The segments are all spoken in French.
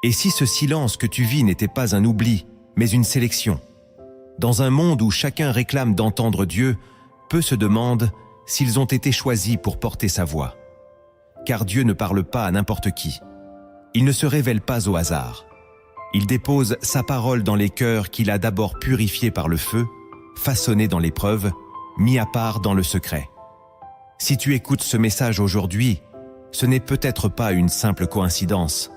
Et si ce silence que tu vis n'était pas un oubli, mais une sélection? Dans un monde où chacun réclame d'entendre Dieu, peu se demandent s'ils ont été choisis pour porter sa voix. Car Dieu ne parle pas à n'importe qui. Il ne se révèle pas au hasard. Il dépose sa parole dans les cœurs qu'il a d'abord purifiés par le feu, façonnés dans l'épreuve, mis à part dans le secret. Si tu écoutes ce message aujourd'hui, ce n'est peut-être pas une simple coïncidence.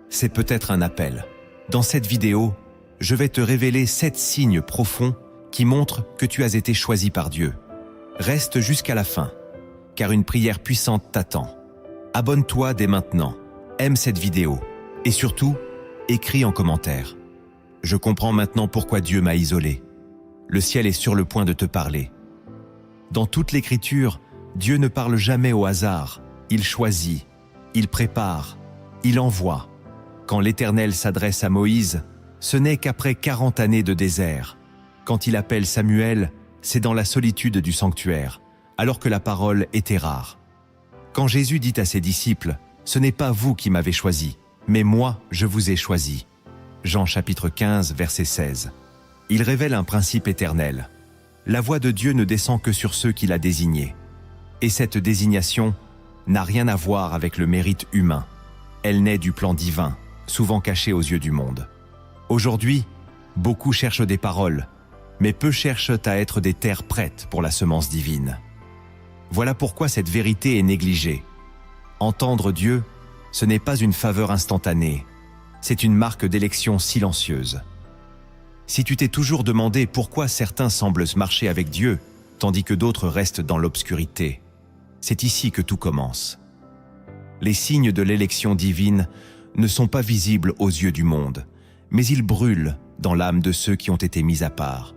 C'est peut-être un appel. Dans cette vidéo, je vais te révéler 7 signes profonds qui montrent que tu as été choisi par Dieu. Reste jusqu'à la fin, car une prière puissante t'attend. Abonne-toi dès maintenant, aime cette vidéo et surtout, écris en commentaire. Je comprends maintenant pourquoi Dieu m'a isolé. Le ciel est sur le point de te parler. Dans toute l'Écriture, Dieu ne parle jamais au hasard. Il choisit, il prépare, il envoie. Quand l'Éternel s'adresse à Moïse, ce n'est qu'après 40 années de désert. Quand il appelle Samuel, c'est dans la solitude du sanctuaire, alors que la parole était rare. Quand Jésus dit à ses disciples, « Ce n'est pas vous qui m'avez choisi, mais moi je vous ai choisi ». Jean chapitre 15, verset 16. Il révèle un principe éternel. La voix de Dieu ne descend que sur ceux qu'il a désignés. Et cette désignation n'a rien à voir avec le mérite humain. Elle naît du plan divin, souvent caché aux yeux du monde. Aujourd'hui, beaucoup cherchent des paroles, mais peu cherchent à être des terres prêtes pour la semence divine. Voilà pourquoi cette vérité est négligée. Entendre Dieu, ce n'est pas une faveur instantanée, c'est une marque d'élection silencieuse. Si tu t'es toujours demandé pourquoi certains semblent marcher avec Dieu, tandis que d'autres restent dans l'obscurité, c'est ici que tout commence. Les signes de l'élection divine ne sont pas visibles aux yeux du monde, mais ils brûlent dans l'âme de ceux qui ont été mis à part.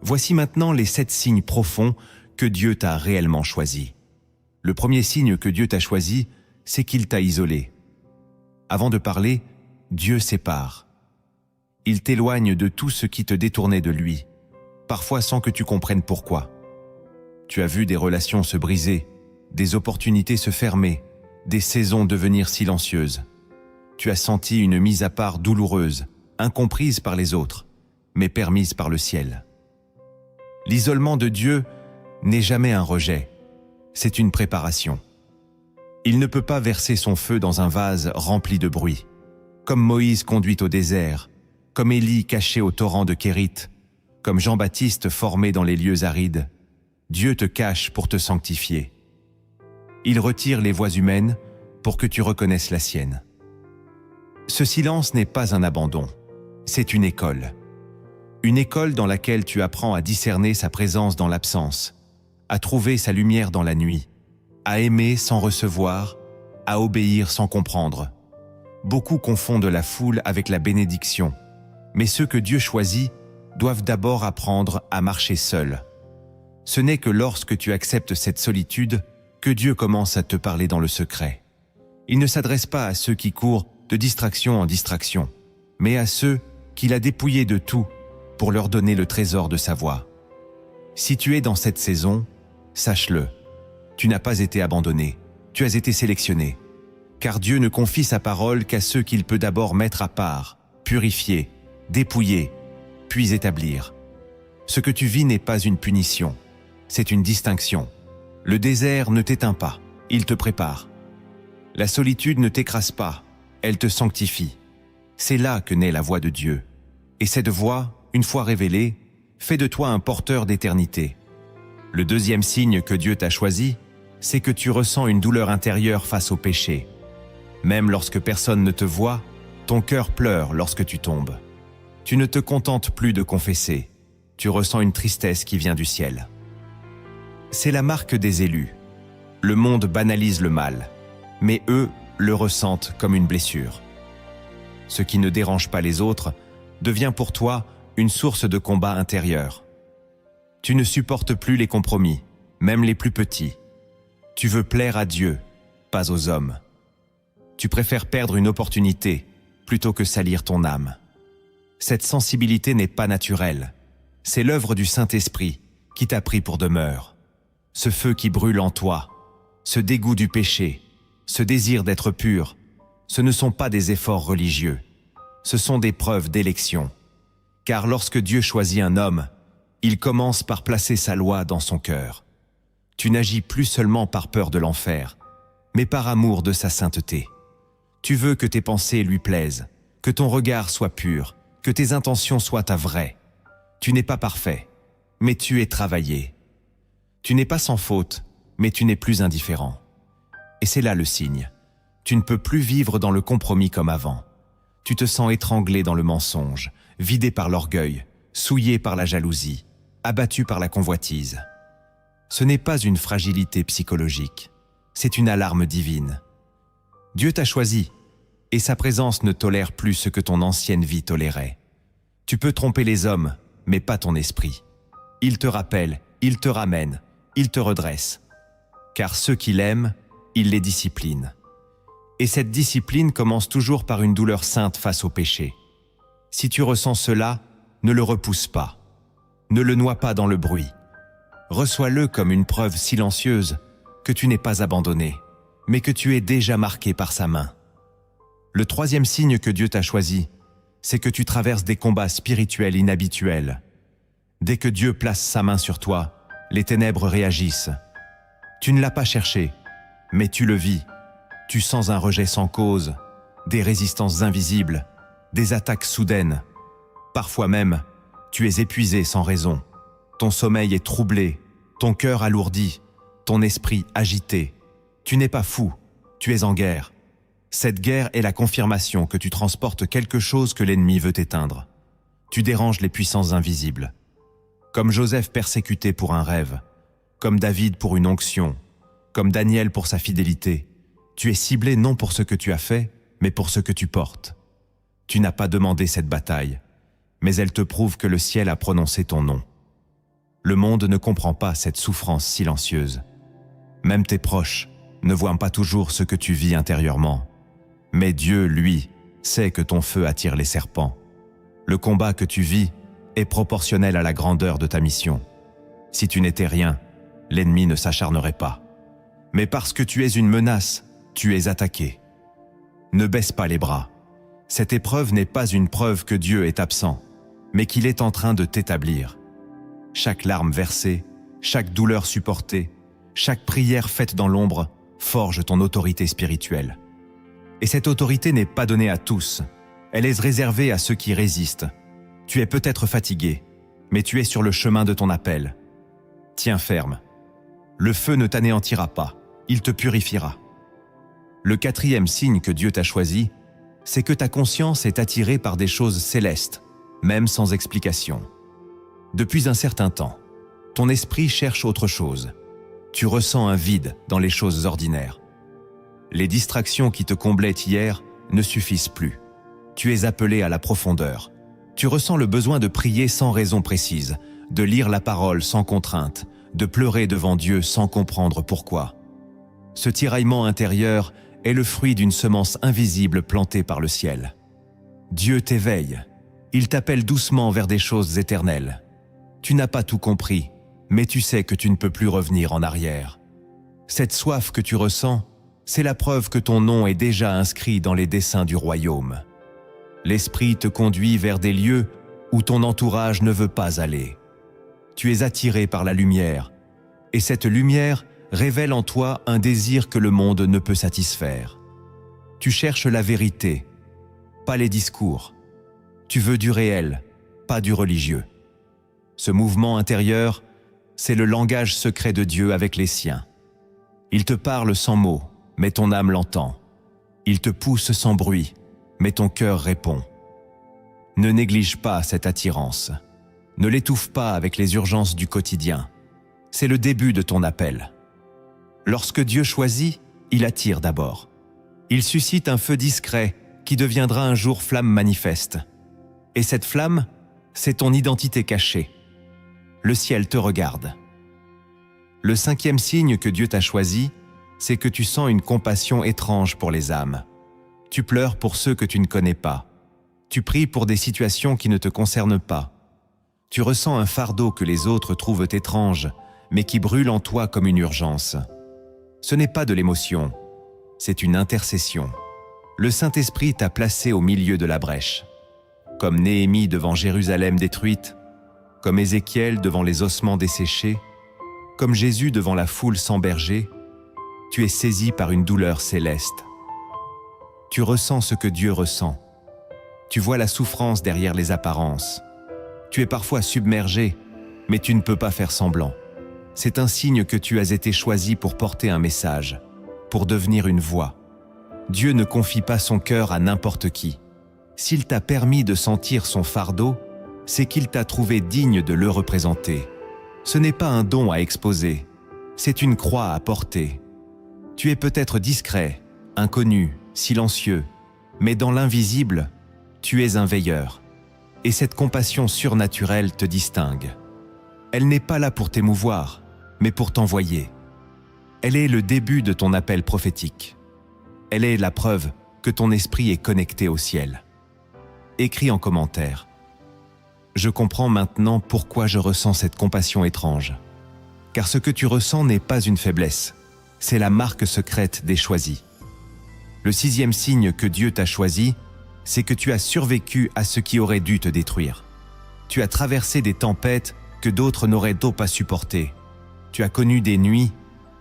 Voici maintenant les 7 signes profonds que Dieu t'a réellement choisi. Le premier signe que Dieu t'a choisi, c'est qu'il t'a isolé. Avant de parler, Dieu sépare. Il t'éloigne de tout ce qui te détournait de lui, parfois sans que tu comprennes pourquoi. Tu as vu des relations se briser, des opportunités se fermer, des saisons devenir silencieuses. Tu as senti une mise à part douloureuse, incomprise par les autres, mais permise par le ciel. L'isolement de Dieu n'est jamais un rejet, c'est une préparation. Il ne peut pas verser son feu dans un vase rempli de bruit. Comme Moïse conduit au désert, comme Élie caché au torrent de Kérit, comme Jean-Baptiste formé dans les lieux arides, Dieu te cache pour te sanctifier. Il retire les voix humaines pour que tu reconnaisses la sienne. Ce silence n'est pas un abandon, c'est une école. Une école dans laquelle tu apprends à discerner sa présence dans l'absence, à trouver sa lumière dans la nuit, à aimer sans recevoir, à obéir sans comprendre. Beaucoup confondent la foule avec la bénédiction, mais ceux que Dieu choisit doivent d'abord apprendre à marcher seuls. Ce n'est que lorsque tu acceptes cette solitude que Dieu commence à te parler dans le secret. Il ne s'adresse pas à ceux qui courent de distraction en distraction, mais à ceux qu'il a dépouillés de tout pour leur donner le trésor de sa voix. Si tu es dans cette saison, sache-le, tu n'as pas été abandonné, tu as été sélectionné. Car Dieu ne confie sa parole qu'à ceux qu'il peut d'abord mettre à part, purifier, dépouiller, puis établir. Ce que tu vis n'est pas une punition, c'est une distinction. Le désert ne t'éteint pas, il te prépare. La solitude ne t'écrase pas, elle te sanctifie. C'est là que naît la voix de Dieu. Et cette voix, une fois révélée, fait de toi un porteur d'éternité. Le deuxième signe que Dieu t'a choisi, c'est que tu ressens une douleur intérieure face au péché. Même lorsque personne ne te voit, ton cœur pleure lorsque tu tombes. Tu ne te contentes plus de confesser, tu ressens une tristesse qui vient du ciel. C'est la marque des élus. Le monde banalise le mal, mais eux le ressentent comme une blessure. Ce qui ne dérange pas les autres devient pour toi une source de combat intérieur. Tu ne supportes plus les compromis, même les plus petits. Tu veux plaire à Dieu, pas aux hommes. Tu préfères perdre une opportunité plutôt que salir ton âme. Cette sensibilité n'est pas naturelle. C'est l'œuvre du Saint-Esprit qui t'a pris pour demeure. Ce feu qui brûle en toi, ce dégoût du péché, ce désir d'être pur, Ce ne sont pas des efforts religieux, ce sont des preuves d'élection. Car lorsque Dieu choisit un homme, il commence par placer sa loi dans son cœur. Tu n'agis plus seulement par peur de l'enfer, mais par amour de sa sainteté. Tu veux que tes pensées lui plaisent, que ton regard soit pur, que tes intentions soient vraies. Tu n'es pas parfait, mais tu es travaillé. Tu n'es pas sans faute, mais tu n'es plus indifférent. Et c'est là le signe. Tu ne peux plus vivre dans le compromis comme avant. Tu te sens étranglé dans le mensonge, vidé par l'orgueil, souillé par la jalousie, abattu par la convoitise. Ce n'est pas une fragilité psychologique, c'est une alarme divine. Dieu t'a choisi, et sa présence ne tolère plus ce que ton ancienne vie tolérait. Tu peux tromper les hommes, mais pas ton esprit. Il te rappelle, il te ramène, il te redresse. Car ceux qui l'aiment, il les discipline. Et cette discipline commence toujours par une douleur sainte face au péché. Si tu ressens cela, ne le repousse pas. Ne le noie pas dans le bruit. Reçois-le comme une preuve silencieuse que tu n'es pas abandonné, mais que tu es déjà marqué par sa main. Le troisième signe que Dieu t'a choisi, c'est que tu traverses des combats spirituels inhabituels. Dès que Dieu place sa main sur toi, les ténèbres réagissent. Tu ne l'as pas cherché, mais tu le vis. Tu sens un rejet sans cause, des résistances invisibles, des attaques soudaines. Parfois même, tu es épuisé sans raison. Ton sommeil est troublé, ton cœur alourdi, ton esprit agité. Tu n'es pas fou, tu es en guerre. Cette guerre est la confirmation que tu transportes quelque chose que l'ennemi veut éteindre. Tu déranges les puissances invisibles. Comme Joseph persécuté pour un rêve, comme David pour une onction, comme Daniel pour sa fidélité. Tu es ciblé non pour ce que tu as fait, mais pour ce que tu portes. Tu n'as pas demandé cette bataille, mais elle te prouve que le ciel a prononcé ton nom. Le monde ne comprend pas cette souffrance silencieuse. Même tes proches ne voient pas toujours ce que tu vis intérieurement. Mais Dieu, lui, sait que ton feu attire les serpents. Le combat que tu vis est proportionnel à la grandeur de ta mission. Si tu n'étais rien, l'ennemi ne s'acharnerait pas. Mais parce que tu es une menace, tu es attaqué. Ne baisse pas les bras. Cette épreuve n'est pas une preuve que Dieu est absent, mais qu'il est en train de t'établir. Chaque larme versée, chaque douleur supportée, chaque prière faite dans l'ombre forge ton autorité spirituelle. Et cette autorité n'est pas donnée à tous, elle est réservée à ceux qui résistent. Tu es peut-être fatigué, mais tu es sur le chemin de ton appel. Tiens ferme. Le feu ne t'anéantira pas, il te purifiera. Le quatrième signe que Dieu t'a choisi, c'est que ta conscience est attirée par des choses célestes, même sans explication. Depuis un certain temps, ton esprit cherche autre chose. Tu ressens un vide dans les choses ordinaires. Les distractions qui te comblaient hier ne suffisent plus. Tu es appelé à la profondeur. Tu ressens le besoin de prier sans raison précise, de lire la parole sans contrainte, de pleurer devant Dieu sans comprendre pourquoi. Ce tiraillement intérieur est le fruit d'une semence invisible plantée par le ciel. Dieu t'éveille. Il t'appelle doucement vers des choses éternelles. Tu n'as pas tout compris, mais tu sais que tu ne peux plus revenir en arrière. Cette soif que tu ressens, c'est la preuve que ton nom est déjà inscrit dans les desseins du royaume. L'Esprit te conduit vers des lieux où ton entourage ne veut pas aller. Tu es attiré par la lumière, et cette lumière révèle en toi un désir que le monde ne peut satisfaire. Tu cherches la vérité, pas les discours. Tu veux du réel, pas du religieux. Ce mouvement intérieur, c'est le langage secret de Dieu avec les siens. Il te parle sans mots, mais ton âme l'entend. Il te pousse sans bruit, mais ton cœur répond. Ne néglige pas cette attirance. Ne l'étouffe pas avec les urgences du quotidien. C'est le début de ton appel. Lorsque Dieu choisit, il attire d'abord. Il suscite un feu discret qui deviendra un jour flamme manifeste. Et cette flamme, c'est ton identité cachée. Le ciel te regarde. Le cinquième signe que Dieu t'a choisi, c'est que tu sens une compassion étrange pour les âmes. Tu pleures pour ceux que tu ne connais pas. Tu pries pour des situations qui ne te concernent pas. Tu ressens un fardeau que les autres trouvent étrange, mais qui brûle en toi comme une urgence. Ce n'est pas de l'émotion, c'est une intercession. Le Saint-Esprit t'a placé au milieu de la brèche. Comme Néhémie devant Jérusalem détruite, comme Ézéchiel devant les ossements desséchés, comme Jésus devant la foule sans berger, tu es saisi par une douleur céleste. Tu ressens ce que Dieu ressent. Tu vois la souffrance derrière les apparences. Tu es parfois submergé, mais tu ne peux pas faire semblant. C'est un signe que tu as été choisi pour porter un message, pour devenir une voix. Dieu ne confie pas son cœur à n'importe qui. S'il t'a permis de sentir son fardeau, c'est qu'il t'a trouvé digne de le représenter. Ce n'est pas un don à exposer, c'est une croix à porter. Tu es peut-être discret, inconnu, silencieux, mais dans l'invisible, tu es un veilleur. Et cette compassion surnaturelle te distingue. Elle n'est pas là pour t'émouvoir, mais pour t'envoyer. Elle est le début de ton appel prophétique. Elle est la preuve que ton esprit est connecté au ciel. Écris en commentaire. Je comprends maintenant pourquoi je ressens cette compassion étrange. Car ce que tu ressens n'est pas une faiblesse, c'est la marque secrète des choisis. Le 6e signe que Dieu t'a choisi, c'est que tu as survécu à ce qui aurait dû te détruire. Tu as traversé des tempêtes que d'autres n'auraient pas supportées. Tu as connu des nuits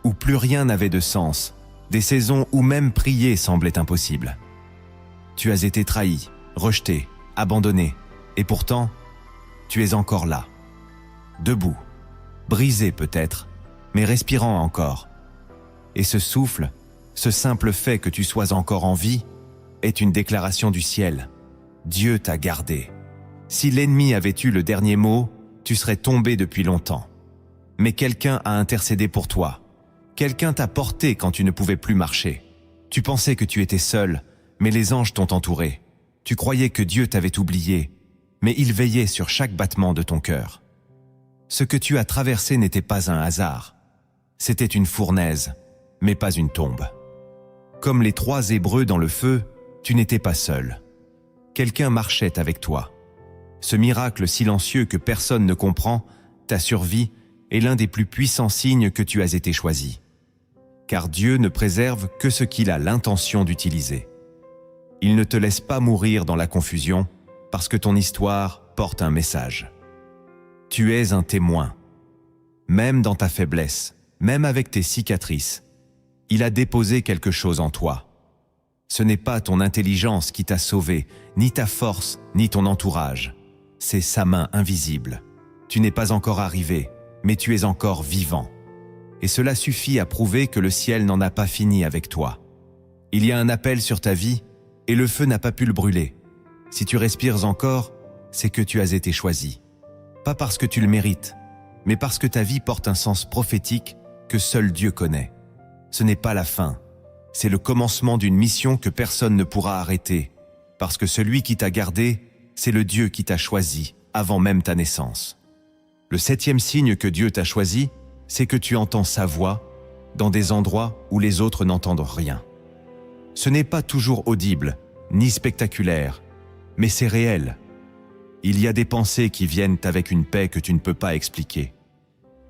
où plus rien n'avait de sens, des saisons où même prier semblait impossible. Tu as été trahi, rejeté, abandonné, et pourtant, tu es encore là, debout, brisé peut-être, mais respirant encore. Et ce souffle, ce simple fait que tu sois encore en vie, est une déclaration du ciel. Dieu t'a gardé. Si l'ennemi avait eu le dernier mot, tu serais tombé depuis longtemps. Mais quelqu'un a intercédé pour toi. Quelqu'un t'a porté quand tu ne pouvais plus marcher. Tu pensais que tu étais seul, mais les anges t'ont entouré. Tu croyais que Dieu t'avait oublié, mais il veillait sur chaque battement de ton cœur. Ce que tu as traversé n'était pas un hasard. C'était une fournaise, mais pas une tombe. Comme les 3 Hébreux dans le feu, tu n'étais pas seul. Quelqu'un marchait avec toi. Ce miracle silencieux que personne ne comprend, ta survie, est l'un des plus puissants signes que tu as été choisi. Car Dieu ne préserve que ce qu'il a l'intention d'utiliser. Il ne te laisse pas mourir dans la confusion, parce que ton histoire porte un message. Tu es un témoin. Même dans ta faiblesse, même avec tes cicatrices, il a déposé quelque chose en toi. Ce n'est pas ton intelligence qui t'a sauvé, ni ta force, ni ton entourage. C'est sa main invisible. Tu n'es pas encore arrivé, mais tu es encore vivant. Et cela suffit à prouver que le ciel n'en a pas fini avec toi. Il y a un appel sur ta vie, et le feu n'a pas pu le brûler. Si tu respires encore, c'est que tu as été choisi. Pas parce que tu le mérites, mais parce que ta vie porte un sens prophétique que seul Dieu connaît. Ce n'est pas la fin, c'est le commencement d'une mission que personne ne pourra arrêter, parce que celui qui t'a gardé, c'est le Dieu qui t'a choisi avant même ta naissance. Le 7e signe que Dieu t'a choisi, c'est que tu entends sa voix dans des endroits où les autres n'entendent rien. Ce n'est pas toujours audible, ni spectaculaire, mais c'est réel. Il y a des pensées qui viennent avec une paix que tu ne peux pas expliquer.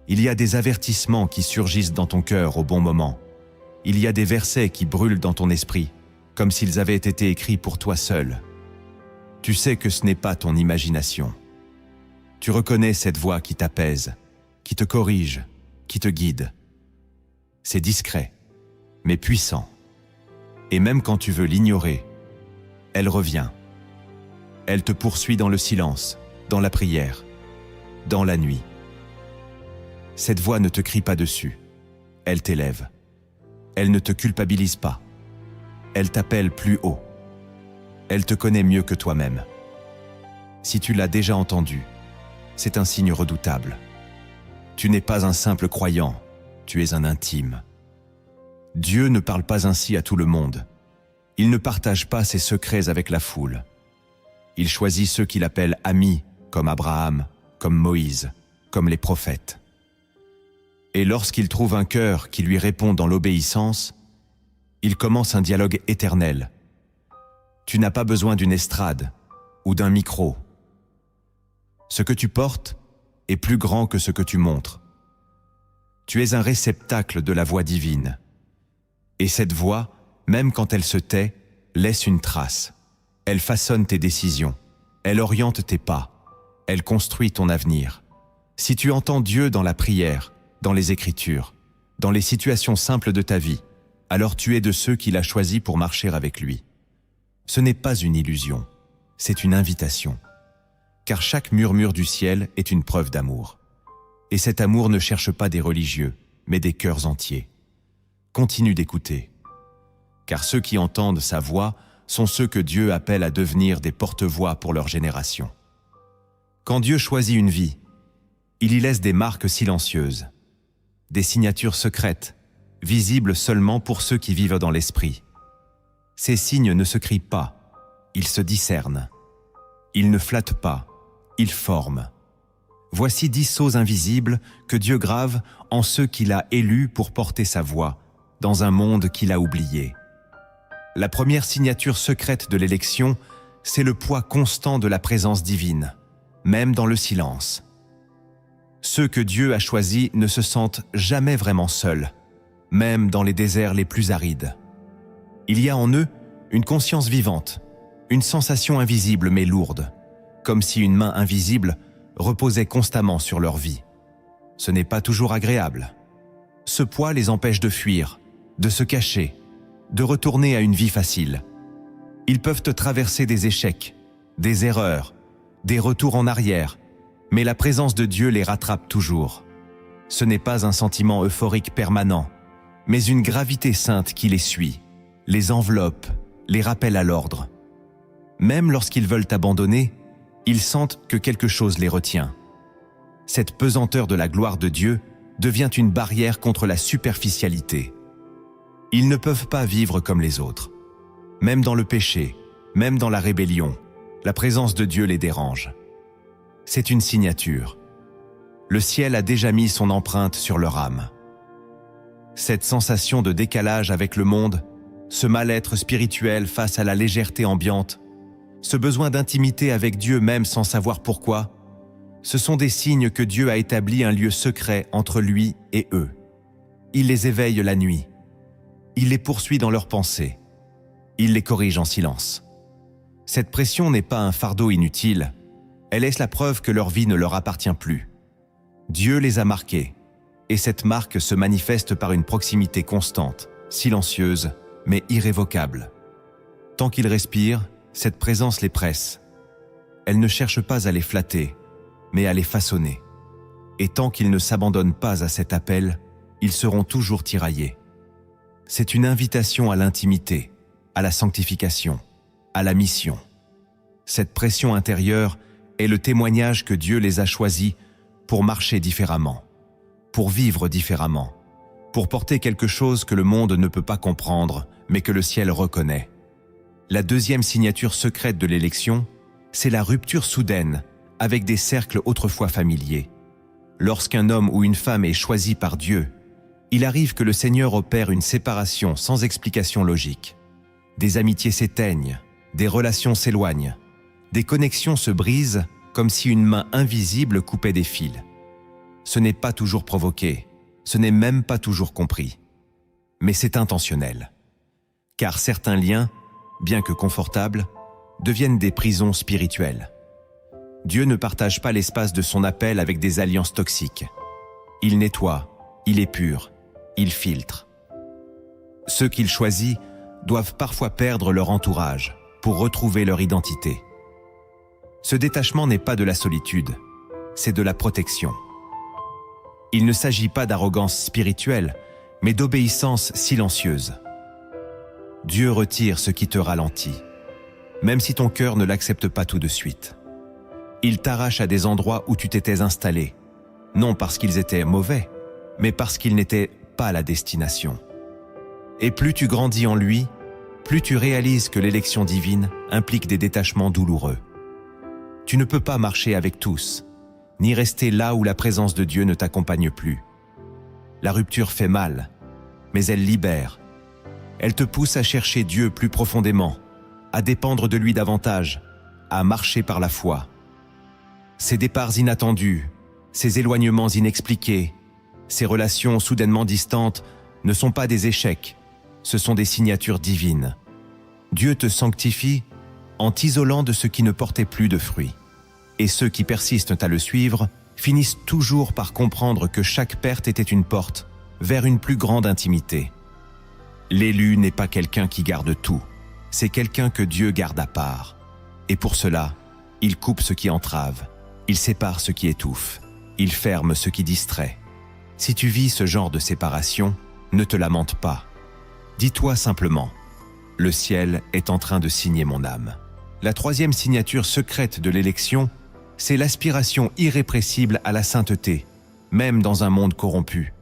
Il y a des avertissements qui surgissent dans ton cœur au bon moment. Il y a des versets qui brûlent dans ton esprit, comme s'ils avaient été écrits pour toi seul. Tu sais que ce n'est pas ton imagination. Tu reconnais cette voix qui t'apaise, qui te corrige, qui te guide. C'est discret, mais puissant. Et même quand tu veux l'ignorer, elle revient. Elle te poursuit dans le silence, dans la prière, dans la nuit. Cette voix ne te crie pas dessus, elle t'élève. Elle ne te culpabilise pas. Elle t'appelle plus haut. Elle te connaît mieux que toi-même. Si tu l'as déjà entendu, c'est un signe redoutable. Tu n'es pas un simple croyant, tu es un intime. Dieu ne parle pas ainsi à tout le monde. Il ne partage pas ses secrets avec la foule. Il choisit ceux qu'il appelle amis, comme Abraham, comme Moïse, comme les prophètes. Et lorsqu'il trouve un cœur qui lui répond dans l'obéissance, il commence un dialogue éternel. Tu n'as pas besoin d'une estrade ou d'un micro. Ce que tu portes est plus grand que ce que tu montres. Tu es un réceptacle de la voix divine. Et cette voix, même quand elle se tait, laisse une trace. Elle façonne tes décisions. Elle oriente tes pas. Elle construit ton avenir. Si tu entends Dieu dans la prière, dans les Écritures, dans les situations simples de ta vie, alors tu es de ceux qu'il a choisis pour marcher avec lui. Ce n'est pas une illusion, c'est une invitation. Car chaque murmure du ciel est une preuve d'amour. Et cet amour ne cherche pas des religieux, mais des cœurs entiers. Continue d'écouter. Car ceux qui entendent sa voix sont ceux que Dieu appelle à devenir des porte-voix pour leur génération. Quand Dieu choisit une vie, il y laisse des marques silencieuses, des signatures secrètes, visibles seulement pour ceux qui vivent dans l'esprit. Ces signes ne se crient pas, ils se discernent. Ils ne flattent pas, ils forment. Voici 10 sceaux invisibles que Dieu grave en ceux qu'il a élus pour porter sa voix dans un monde qu'il a oublié. La première signature secrète de l'élection, c'est le poids constant de la présence divine, même dans le silence. Ceux que Dieu a choisis ne se sentent jamais vraiment seuls, même dans les déserts les plus arides. Il y a en eux une conscience vivante, une sensation invisible mais lourde, comme si une main invisible reposait constamment sur leur vie. Ce n'est pas toujours agréable. Ce poids les empêche de fuir, de se cacher, de retourner à une vie facile. Ils peuvent traverser des échecs, des erreurs, des retours en arrière, mais la présence de Dieu les rattrape toujours. Ce n'est pas un sentiment euphorique permanent, mais une gravité sainte qui les suit, les enveloppe, les rappelle à l'ordre. Même lorsqu'ils veulent abandonner, ils sentent que quelque chose les retient. Cette pesanteur de la gloire de Dieu devient une barrière contre la superficialité. Ils ne peuvent pas vivre comme les autres. Même dans le péché, même dans la rébellion, la présence de Dieu les dérange. C'est une signature. Le ciel a déjà mis son empreinte sur leur âme. Cette sensation de décalage avec le monde, ce mal-être spirituel face à la légèreté ambiante, ce besoin d'intimité avec Dieu même sans savoir pourquoi, ce sont des signes que Dieu a établi un lieu secret entre lui et eux. Il les éveille la nuit. Il les poursuit dans leurs pensées. Il les corrige en silence. Cette pression n'est pas un fardeau inutile. Elle est la preuve que leur vie ne leur appartient plus. Dieu les a marqués, et cette marque se manifeste par une proximité constante, silencieuse, mais irrévocable. Tant qu'ils respirent, cette présence les presse. Elle ne cherche pas à les flatter, mais à les façonner. Et tant qu'ils ne s'abandonnent pas à cet appel, ils seront toujours tiraillés. C'est une invitation à l'intimité, à la sanctification, à la mission. Cette pression intérieure est le témoignage que Dieu les a choisis pour marcher différemment, pour vivre différemment, pour porter quelque chose que le monde ne peut pas comprendre, mais que le ciel reconnaît. La deuxième signature secrète de l'élection, c'est la rupture soudaine avec des cercles autrefois familiers. Lorsqu'un homme ou une femme est choisi par Dieu, il arrive que le Seigneur opère une séparation sans explication logique. Des amitiés s'éteignent, des relations s'éloignent, des connexions se brisent comme si une main invisible coupait des fils. Ce n'est pas toujours provoqué, ce n'est même pas toujours compris. Mais c'est intentionnel. Car certains liens, bien que confortables, deviennent des prisons spirituelles. Dieu ne partage pas l'espace de son appel avec des alliances toxiques. Il nettoie, il épure, il filtre. Ceux qu'il choisit doivent parfois perdre leur entourage pour retrouver leur identité. Ce détachement n'est pas de la solitude, c'est de la protection. Il ne s'agit pas d'arrogance spirituelle, mais d'obéissance silencieuse. Dieu retire ce qui te ralentit, même si ton cœur ne l'accepte pas tout de suite. Il t'arrache à des endroits où tu t'étais installé, non parce qu'ils étaient mauvais, mais parce qu'ils n'étaient pas la destination. Et plus tu grandis en lui, plus tu réalises que l'élection divine implique des détachements douloureux. Tu ne peux pas marcher avec tous, ni rester là où la présence de Dieu ne t'accompagne plus. La rupture fait mal, mais elle libère. Elle te pousse à chercher Dieu plus profondément, à dépendre de lui davantage, à marcher par la foi. Ces départs inattendus, ces éloignements inexpliqués, ces relations soudainement distantes ne sont pas des échecs, ce sont des signatures divines. Dieu te sanctifie en t'isolant de ce qui ne portait plus de fruits. Et ceux qui persistent à le suivre finissent toujours par comprendre que chaque perte était une porte vers une plus grande intimité. L'élu n'est pas quelqu'un qui garde tout, c'est quelqu'un que Dieu garde à part. Et pour cela, il coupe ce qui entrave, il sépare ce qui étouffe, il ferme ce qui distrait. Si tu vis ce genre de séparation, ne te lamente pas. Dis-toi simplement, le ciel est en train de signer mon âme. La troisième signature secrète de l'élection, c'est l'aspiration irrépressible à la sainteté, même dans un monde corrompu.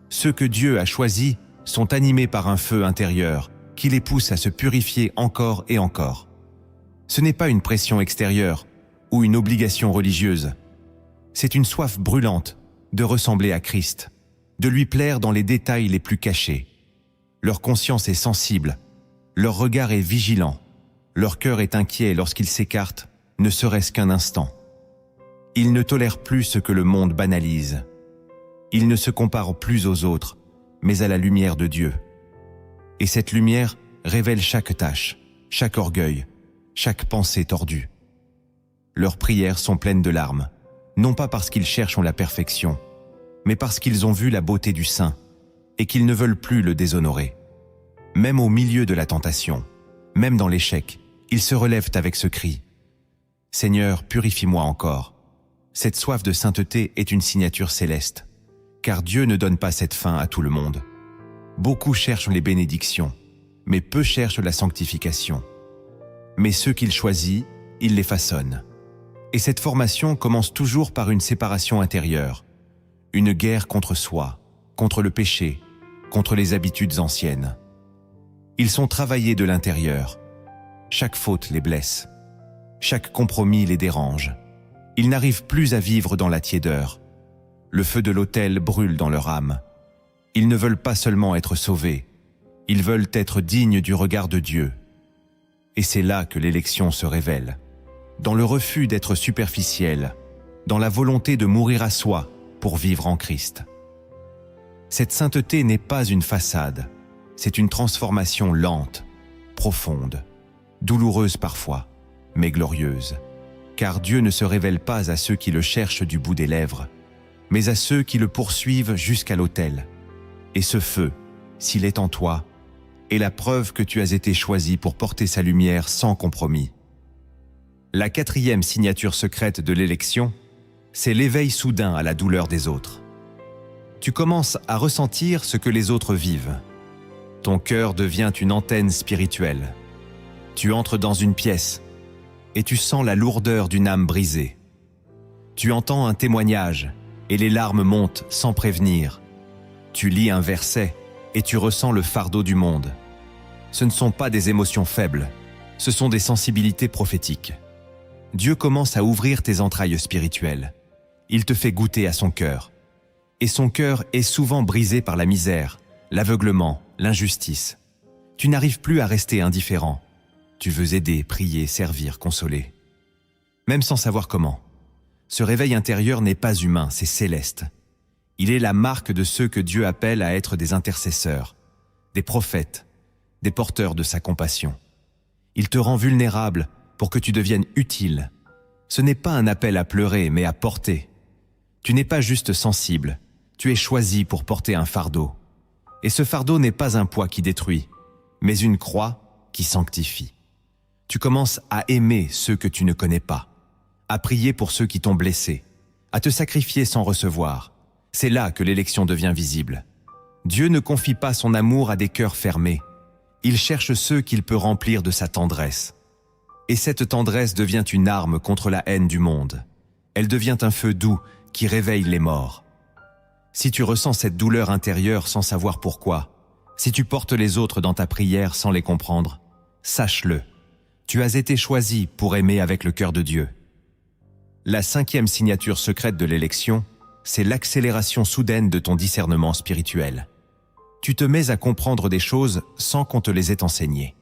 Ceux que Dieu a choisis sont animés par un feu intérieur qui les pousse à se purifier encore et encore. Ce n'est pas une pression extérieure ou une obligation religieuse. C'est une soif brûlante de ressembler à Christ, de lui plaire dans les détails les plus cachés. Leur conscience est sensible, leur regard est vigilant, leur cœur est inquiet lorsqu'ils s'écartent, ne serait-ce qu'un instant. Ils ne tolèrent plus ce que le monde banalise. Ils ne se comparent plus aux autres, mais à la lumière de Dieu. Et cette lumière révèle chaque tâche, chaque orgueil, chaque pensée tordue. Leurs prières sont pleines de larmes, non pas parce qu'ils cherchent la perfection, mais parce qu'ils ont vu la beauté du Saint et qu'ils ne veulent plus le déshonorer. Même au milieu de la tentation, même dans l'échec, ils se relèvent avec ce cri. « Seigneur, purifie-moi encore ». Cette soif de sainteté est une signature céleste, car Dieu ne donne pas cette fin à tout le monde. Beaucoup cherchent les bénédictions, mais peu cherchent la sanctification. Mais ceux qu'il choisit, il les façonne. Et cette formation commence toujours par une séparation intérieure, une guerre contre soi, contre le péché, contre les habitudes anciennes. Ils sont travaillés de l'intérieur. Chaque faute les blesse. Chaque compromis les dérange. Ils n'arrivent plus à vivre dans la tiédeur. Le feu de l'autel brûle dans leur âme. Ils ne veulent pas seulement être sauvés, ils veulent être dignes du regard de Dieu. Et c'est là que l'élection se révèle. Dans le refus d'être superficiel, dans la volonté de mourir à soi pour vivre en Christ. Cette sainteté n'est pas une façade, c'est une transformation lente, profonde, douloureuse parfois, mais glorieuse. Car Dieu ne se révèle pas à ceux qui le cherchent du bout des lèvres, mais à ceux qui le poursuivent jusqu'à l'autel. Et ce feu, s'il est en toi, est la preuve que tu as été choisi pour porter sa lumière sans compromis. La quatrième signature secrète de l'élection, c'est l'éveil soudain à la douleur des autres. Tu commences à ressentir ce que les autres vivent. Ton cœur devient une antenne spirituelle. Tu entres dans une pièce et tu sens la lourdeur d'une âme brisée. Tu entends un témoignage et les larmes montent sans prévenir. Tu lis un verset et tu ressens le fardeau du monde. Ce ne sont pas des émotions faibles, ce sont des sensibilités prophétiques. Dieu commence à ouvrir tes entrailles spirituelles. Il te fait goûter à son cœur. Et son cœur est souvent brisé par la misère, l'aveuglement, l'injustice. Tu n'arrives plus à rester indifférent. Tu veux aider, prier, servir, consoler. Même sans savoir comment. Ce réveil intérieur n'est pas humain, c'est céleste. Il est la marque de ceux que Dieu appelle à être des intercesseurs, des prophètes, des porteurs de sa compassion. Il te rend vulnérable pour que tu deviennes utile. Ce n'est pas un appel à pleurer, mais à porter. Tu n'es pas juste sensible, tu es choisi pour porter un fardeau. Et ce fardeau n'est pas un poids qui détruit, mais une croix qui sanctifie. Tu commences à aimer ceux que tu ne connais pas, à prier pour ceux qui t'ont blessé, à te sacrifier sans recevoir. C'est là que l'élection devient visible. Dieu ne confie pas son amour à des cœurs fermés. Il cherche ceux qu'il peut remplir de sa tendresse. Et cette tendresse devient une arme contre la haine du monde. Elle devient un feu doux qui réveille les morts. Si tu ressens cette douleur intérieure sans savoir pourquoi, si tu portes les autres dans ta prière sans les comprendre, sache-le. Tu as été choisi pour aimer avec le cœur de Dieu. La cinquième signature secrète de l'élection, c'est l'accélération soudaine de ton discernement spirituel. Tu te mets à comprendre des choses sans qu'on te les ait enseignées.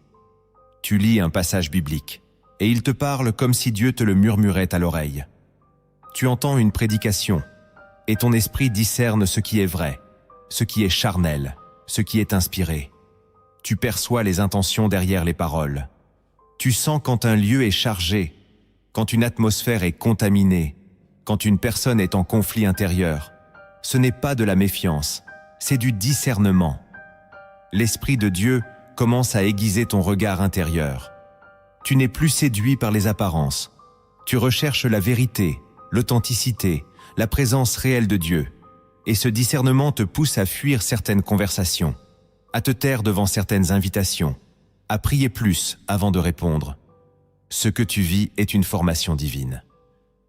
Tu lis un passage biblique, et il te parle comme si Dieu te le murmurait à l'oreille. Tu entends une prédication, et ton esprit discerne ce qui est vrai, ce qui est charnel, ce qui est inspiré. Tu perçois les intentions derrière les paroles. Tu sens quand un lieu est chargé, quand une atmosphère est contaminée, quand une personne est en conflit intérieur. Ce n'est pas de la méfiance, c'est du discernement. L'Esprit de Dieu commence à aiguiser ton regard intérieur. Tu n'es plus séduit par les apparences. Tu recherches la vérité, l'authenticité, la présence réelle de Dieu. Et ce discernement te pousse à fuir certaines conversations, à te taire devant certaines invitations, à prier plus avant de répondre. Ce que tu vis est une formation divine.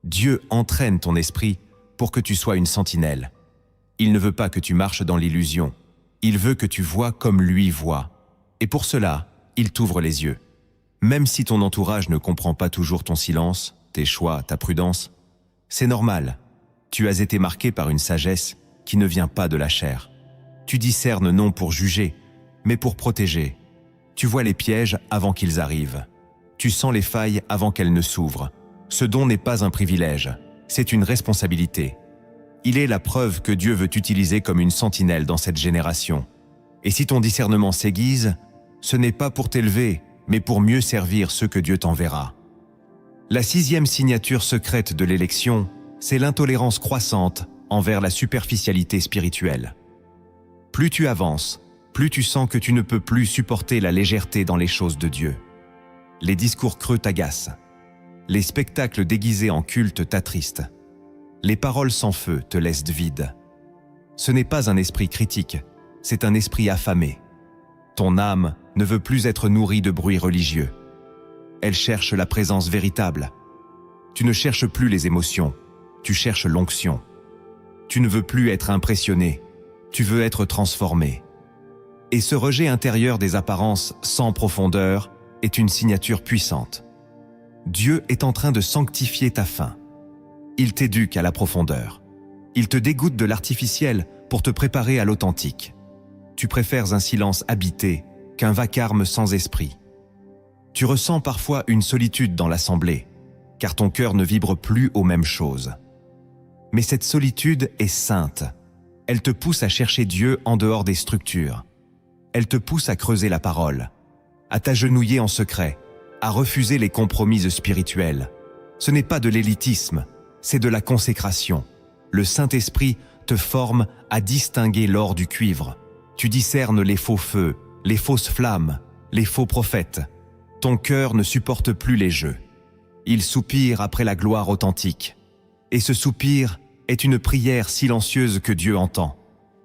Dieu entraîne ton esprit pour que tu sois une sentinelle. Il ne veut pas que tu marches dans l'illusion. Il veut que tu vois comme lui voit. Et pour cela, il t'ouvre les yeux. Même si ton entourage ne comprend pas toujours ton silence, tes choix, ta prudence, c'est normal. Tu as été marqué par une sagesse qui ne vient pas de la chair. Tu discernes non pour juger, mais pour protéger. Tu vois les pièges avant qu'ils arrivent. Tu sens les failles avant qu'elles ne s'ouvrent. Ce don n'est pas un privilège, c'est une responsabilité. Il est la preuve que Dieu veut t'utiliser comme une sentinelle dans cette génération. Et si ton discernement s'aiguise, ce n'est pas pour t'élever, mais pour mieux servir ceux que Dieu t'enverra. La 6e signature secrète de l'élection, c'est l'intolérance croissante envers la superficialité spirituelle. Plus tu avances, plus tu sens que tu ne peux plus supporter la légèreté dans les choses de Dieu. Les discours creux t'agacent. Les spectacles déguisés en culte t'attristent. Les paroles sans feu te laissent vide. Ce n'est pas un esprit critique, c'est un esprit affamé. Ton âme ne veut plus être nourrie de bruits religieux. Elle cherche la présence véritable. Tu ne cherches plus les émotions, tu cherches l'onction. Tu ne veux plus être impressionné, tu veux être transformé. Et ce rejet intérieur des apparences sans profondeur est une signature puissante. Dieu est en train de sanctifier ta faim. Il t'éduque à la profondeur. Il te dégoûte de l'artificiel pour te préparer à l'authentique. Tu préfères un silence habité qu'un vacarme sans esprit. Tu ressens parfois une solitude dans l'assemblée, car ton cœur ne vibre plus aux mêmes choses. Mais cette solitude est sainte. Elle te pousse à chercher Dieu en dehors des structures. Elle te pousse à creuser la parole, à t'agenouiller en secret, à refuser les compromises spirituels. Ce n'est pas de l'élitisme, c'est de la consécration. Le Saint-Esprit te forme à distinguer l'or du cuivre. Tu discernes les faux feux, les fausses flammes, les faux prophètes. Ton cœur ne supporte plus les jeux. Il soupire après la gloire authentique. Et ce soupir est une prière silencieuse que Dieu entend.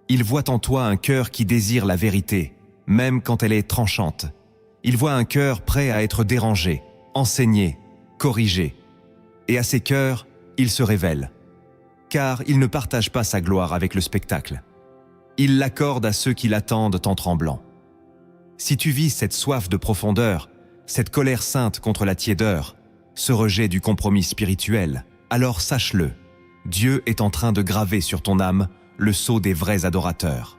Il voit en toi un cœur qui désire la vérité, même quand elle est tranchante. Il voit un cœur prêt à être dérangé, enseigné, corrigé. Et à ces cœurs, il se révèle. Car il ne partage pas sa gloire avec le spectacle. Il l'accorde à ceux qui l'attendent en tremblant. Si tu vis cette soif de profondeur, cette colère sainte contre la tiédeur, ce rejet du compromis spirituel, alors sache-le, Dieu est en train de graver sur ton âme le sceau des vrais adorateurs.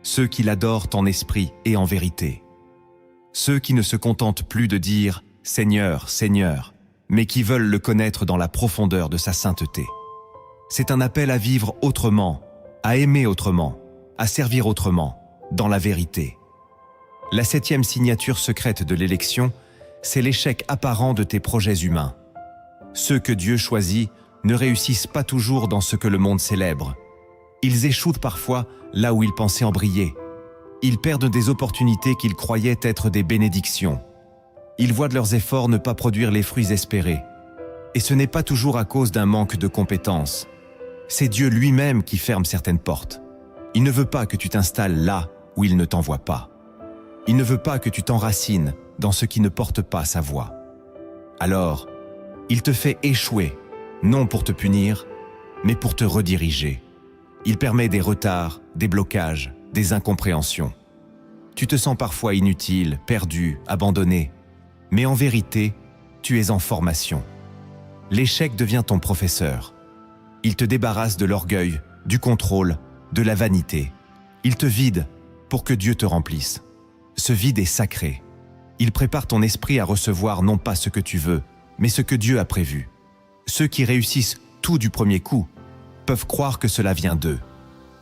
Ceux qui l'adorent en esprit et en vérité. Ceux qui ne se contentent plus de dire « Seigneur, Seigneur », mais qui veulent le connaître dans la profondeur de sa sainteté. C'est un appel à vivre autrement, à aimer autrement, à servir autrement, dans la vérité. La 7e signature secrète de l'élection, c'est l'échec apparent de tes projets humains. Ceux que Dieu choisit ne réussissent pas toujours dans ce que le monde célèbre. Ils échouent parfois là où ils pensaient en briller. Ils perdent des opportunités qu'ils croyaient être des bénédictions. Ils voient de leurs efforts ne pas produire les fruits espérés. Et ce n'est pas toujours à cause d'un manque de compétences. C'est Dieu lui-même qui ferme certaines portes. Il ne veut pas que tu t'installes là où il ne t'envoie pas. Il ne veut pas que tu t'enracines dans ce qui ne porte pas sa voix. Alors, il te fait échouer, non pour te punir, mais pour te rediriger. Il permet des retards, des blocages, des incompréhensions. Tu te sens parfois inutile, perdu, abandonné. Mais en vérité, tu es en formation. L'échec devient ton professeur. Il te débarrasse de l'orgueil, du contrôle, de la vanité. Il te vide pour que Dieu te remplisse. Ce vide est sacré. Il prépare ton esprit à recevoir non pas ce que tu veux, mais ce que Dieu a prévu. Ceux qui réussissent tout du premier coup peuvent croire que cela vient d'eux.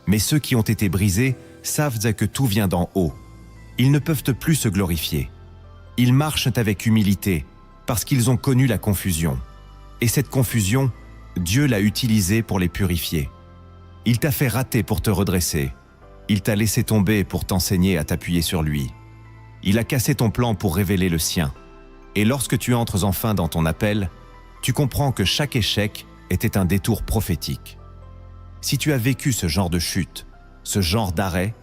Mais ceux qui ont été brisés savent que tout vient d'en haut. Ils ne peuvent plus se glorifier. Ils marchent avec humilité parce qu'ils ont connu la confusion. Et cette confusion, Dieu l'a utilisée pour les purifier. Il t'a fait rater pour te redresser. Il t'a laissé tomber pour t'enseigner à t'appuyer sur lui. Il a cassé ton plan pour révéler le sien. Et lorsque tu entres enfin dans ton appel, tu comprends que chaque échec était un détour prophétique. Si tu as vécu ce genre de chute, ce genre d'arrêt,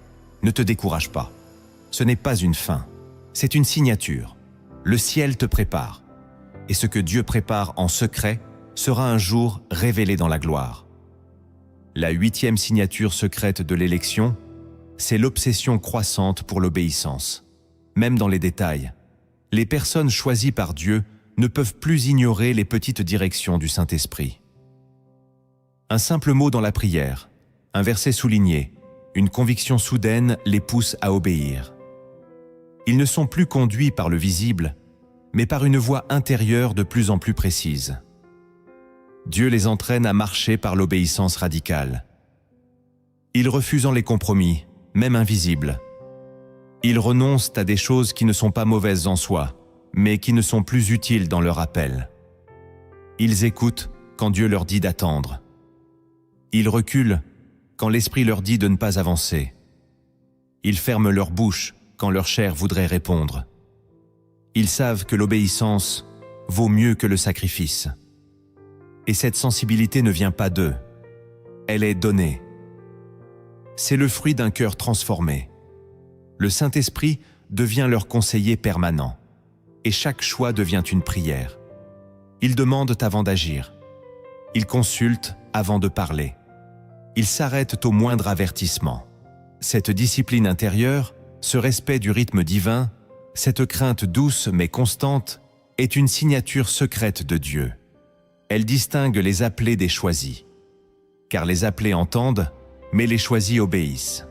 ne te décourage pas. Ce n'est pas une fin, c'est une signature. Le ciel te prépare. Et ce que Dieu prépare en secret sera un jour révélé dans la gloire. La 8e signature secrète de l'élection, c'est l'obsession croissante pour l'obéissance. Même dans les détails, les personnes choisies par Dieu ne peuvent plus ignorer les petites directions du Saint-Esprit. Un simple mot dans la prière, un verset souligné, une conviction soudaine les pousse à obéir. Ils ne sont plus conduits par le visible, mais par une voie intérieure de plus en plus précise. Dieu les entraîne à marcher par l'obéissance radicale. Ils refusent les compromis, même invisibles. Ils renoncent à des choses qui ne sont pas mauvaises en soi, mais qui ne sont plus utiles dans leur appel. Ils écoutent quand Dieu leur dit d'attendre. Ils reculent quand l'Esprit leur dit de ne pas avancer. Ils ferment leur bouche quand leur chair voudrait répondre. Ils savent que l'obéissance vaut mieux que le sacrifice. Et cette sensibilité ne vient pas d'eux. Elle est donnée. C'est le fruit d'un cœur transformé. Le Saint-Esprit devient leur conseiller permanent. Et chaque choix devient une prière. Ils demandent avant d'agir. Ils consultent avant de parler. Ils s'arrêtent au moindre avertissement. Cette discipline intérieure, ce respect du rythme divin, cette crainte douce mais constante, est une signature secrète de Dieu. Elle distingue les appelés des choisis. Car les appelés entendent, mais les choisis obéissent.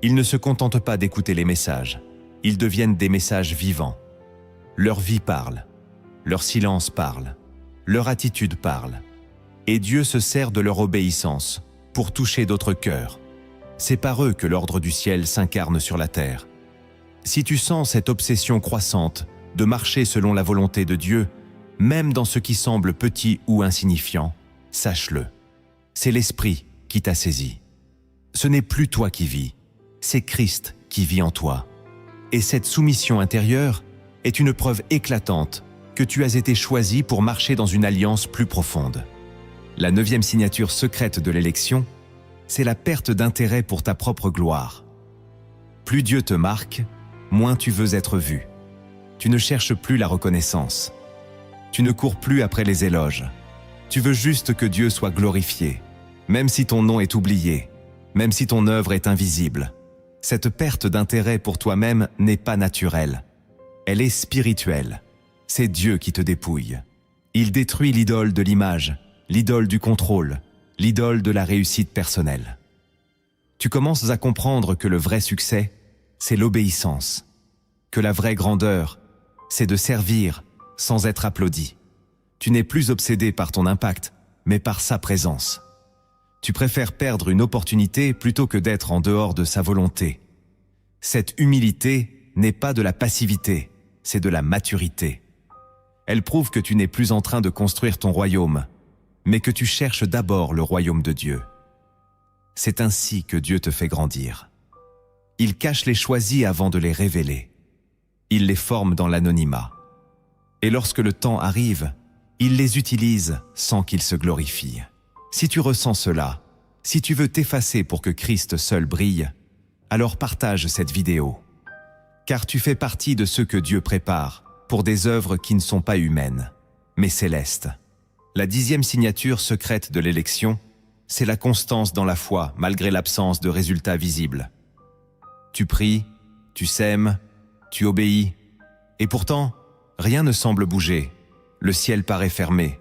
Ils ne se contentent pas d'écouter les messages. Ils deviennent des messages vivants. Leur vie parle. Leur silence parle. Leur attitude parle. Et Dieu se sert de leur obéissance pour toucher d'autres cœurs. C'est par eux que l'ordre du ciel s'incarne sur la terre. Si tu sens cette obsession croissante de marcher selon la volonté de Dieu, même dans ce qui semble petit ou insignifiant, sache-le. C'est l'Esprit qui t'a saisi. Ce n'est plus toi qui vis, c'est Christ qui vit en toi. Et cette soumission intérieure est une preuve éclatante que tu as été choisi pour marcher dans une alliance plus profonde. La 9e signature secrète de l'élection, c'est la perte d'intérêt pour ta propre gloire. Plus Dieu te marque, moins tu veux être vu. Tu ne cherches plus la reconnaissance. Tu ne cours plus après les éloges. Tu veux juste que Dieu soit glorifié, même si ton nom est oublié, même si ton œuvre est invisible. Cette perte d'intérêt pour toi-même n'est pas naturelle. Elle est spirituelle. C'est Dieu qui te dépouille. Il détruit l'idole de l'image, l'idole du contrôle, l'idole de la réussite personnelle. Tu commences à comprendre que le vrai succès, c'est l'obéissance. Que la vraie grandeur, c'est de servir sans être applaudi. Tu n'es plus obsédé par ton impact, mais par sa présence. Tu préfères perdre une opportunité plutôt que d'être en dehors de sa volonté. Cette humilité n'est pas de la passivité, c'est de la maturité. Elle prouve que tu n'es plus en train de construire ton royaume, mais que tu cherches d'abord le royaume de Dieu. C'est ainsi que Dieu te fait grandir. Il cache les choisis avant de les révéler. Il les forme dans l'anonymat. Et lorsque le temps arrive, il les utilise sans qu'ils se glorifient. Si tu ressens cela, si tu veux t'effacer pour que Christ seul brille, alors partage cette vidéo. Car tu fais partie de ceux que Dieu prépare pour des œuvres qui ne sont pas humaines, mais célestes. La 10e signature secrète de l'élection, c'est la constance dans la foi malgré l'absence de résultats visibles. Tu pries, tu sèmes, tu obéis, et pourtant, rien ne semble bouger. Le ciel paraît fermé,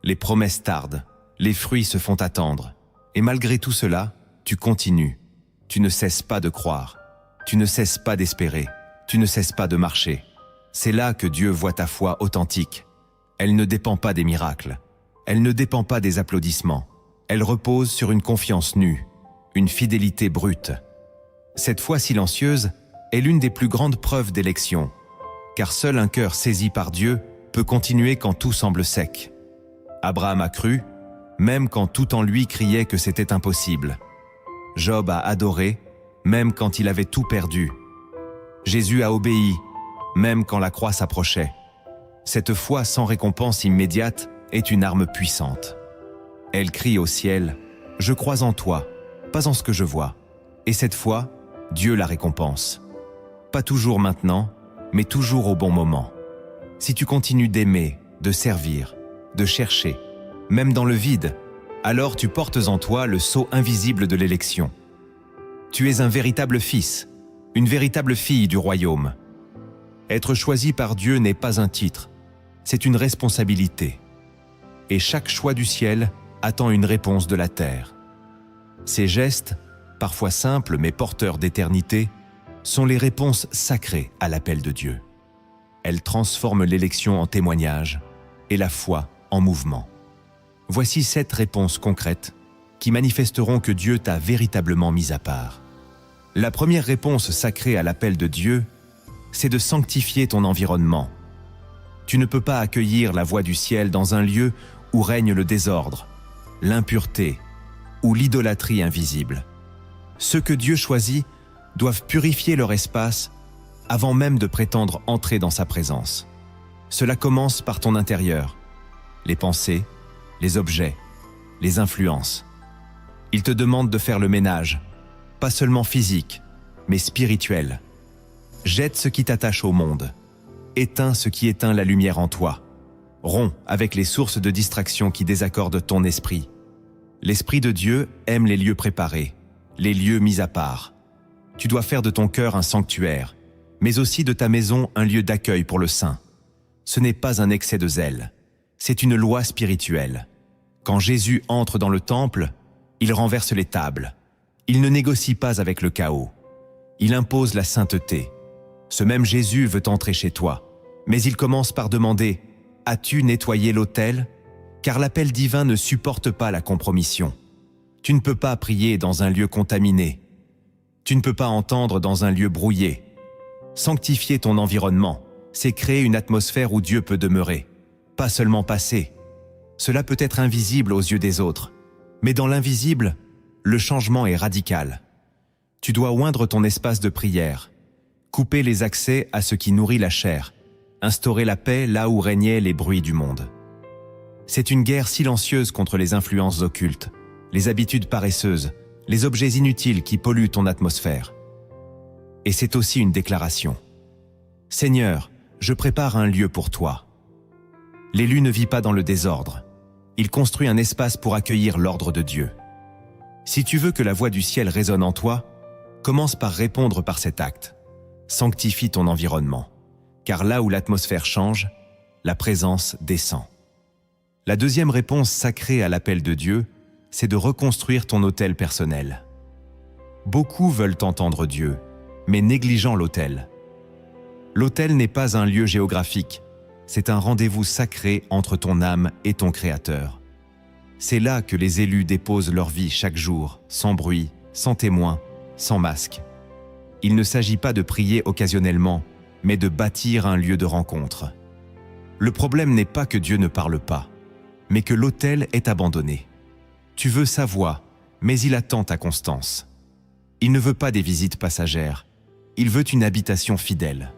les promesses tardent, les fruits se font attendre. Et malgré tout cela, tu continues. Tu ne cesses pas de croire, tu ne cesses pas d'espérer, tu ne cesses pas de marcher. C'est là que Dieu voit ta foi authentique. Elle ne dépend pas des miracles, elle ne dépend pas des applaudissements. Elle repose sur une confiance nue, une fidélité brute. Cette foi silencieuse, est l'une des plus grandes preuves d'élection, car seul un cœur saisi par Dieu peut continuer quand tout semble sec. Abraham a cru, même quand tout en lui criait que c'était impossible. Job a adoré, même quand il avait tout perdu. Jésus a obéi, même quand la croix s'approchait. Cette foi sans récompense immédiate est une arme puissante. Elle crie au ciel, « Je crois en toi, pas en ce que je vois. » Et cette fois, Dieu la récompense. Pas toujours maintenant, mais toujours au bon moment. Si tu continues d'aimer, de servir, de chercher, même dans le vide, alors tu portes en toi le sceau invisible de l'élection. Tu es un véritable fils, une véritable fille du royaume. Être choisi par Dieu n'est pas un titre, c'est une responsabilité. Et chaque choix du ciel attend une réponse de la terre. Ces gestes, parfois simples mais porteurs d'éternité, sont les réponses sacrées à l'appel de Dieu. Elles transforment l'élection en témoignage et la foi en mouvement. Voici 7 réponses concrètes qui manifesteront que Dieu t'a véritablement mis à part. La première réponse sacrée à l'appel de Dieu, c'est de sanctifier ton environnement. Tu ne peux pas accueillir la voix du ciel dans un lieu où règne le désordre, l'impureté ou l'idolâtrie invisible. Ceux que Dieu choisit doivent purifier leur espace avant même de prétendre entrer dans sa présence. Cela commence par ton intérieur, les pensées, les objets, les influences. Il te demande de faire le ménage, pas seulement physique, mais spirituel. Jette ce qui t'attache au monde. Éteins ce qui éteint la lumière en toi. Romps avec les sources de distraction qui désaccordent ton esprit. L'Esprit de Dieu aime les lieux préparés, les lieux mis à part. Tu dois faire de ton cœur un sanctuaire, mais aussi de ta maison un lieu d'accueil pour le saint. Ce n'est pas un excès de zèle, c'est une loi spirituelle. Quand Jésus entre dans le temple, il renverse les tables. Il ne négocie pas avec le chaos. Il impose la sainteté. Ce même Jésus veut entrer chez toi, mais il commence par demander « As-tu nettoyé l'autel ?» Car l'appel divin ne supporte pas la compromission. Tu ne peux pas prier dans un lieu contaminé. Tu ne peux pas entendre dans un lieu brouillé. Sanctifier ton environnement, c'est créer une atmosphère où Dieu peut demeurer, pas seulement passer. Cela peut être invisible aux yeux des autres, mais dans l'invisible, le changement est radical. Tu dois oindre ton espace de prière, couper les accès à ce qui nourrit la chair, instaurer la paix là où régnaient les bruits du monde. C'est une guerre silencieuse contre les influences occultes, les habitudes paresseuses, les objets inutiles qui polluent ton atmosphère. Et c'est aussi une déclaration. « Seigneur, je prépare un lieu pour toi. » L'élu ne vit pas dans le désordre. Il construit un espace pour accueillir l'ordre de Dieu. Si tu veux que la voix du ciel résonne en toi, commence par répondre par cet acte. Sanctifie ton environnement, car là où l'atmosphère change, la présence descend. La deuxième réponse sacrée à l'appel de Dieu, c'est de reconstruire ton autel personnel. Beaucoup veulent entendre Dieu, mais négligeant l'autel. L'autel n'est pas un lieu géographique, c'est un rendez-vous sacré entre ton âme et ton Créateur. C'est là que les élus déposent leur vie chaque jour, sans bruit, sans témoin, sans masque. Il ne s'agit pas de prier occasionnellement, mais de bâtir un lieu de rencontre. Le problème n'est pas que Dieu ne parle pas, mais que l'autel est abandonné. Tu veux sa voix, mais il attend ta constance. Il ne veut pas des visites passagères, il veut une habitation fidèle.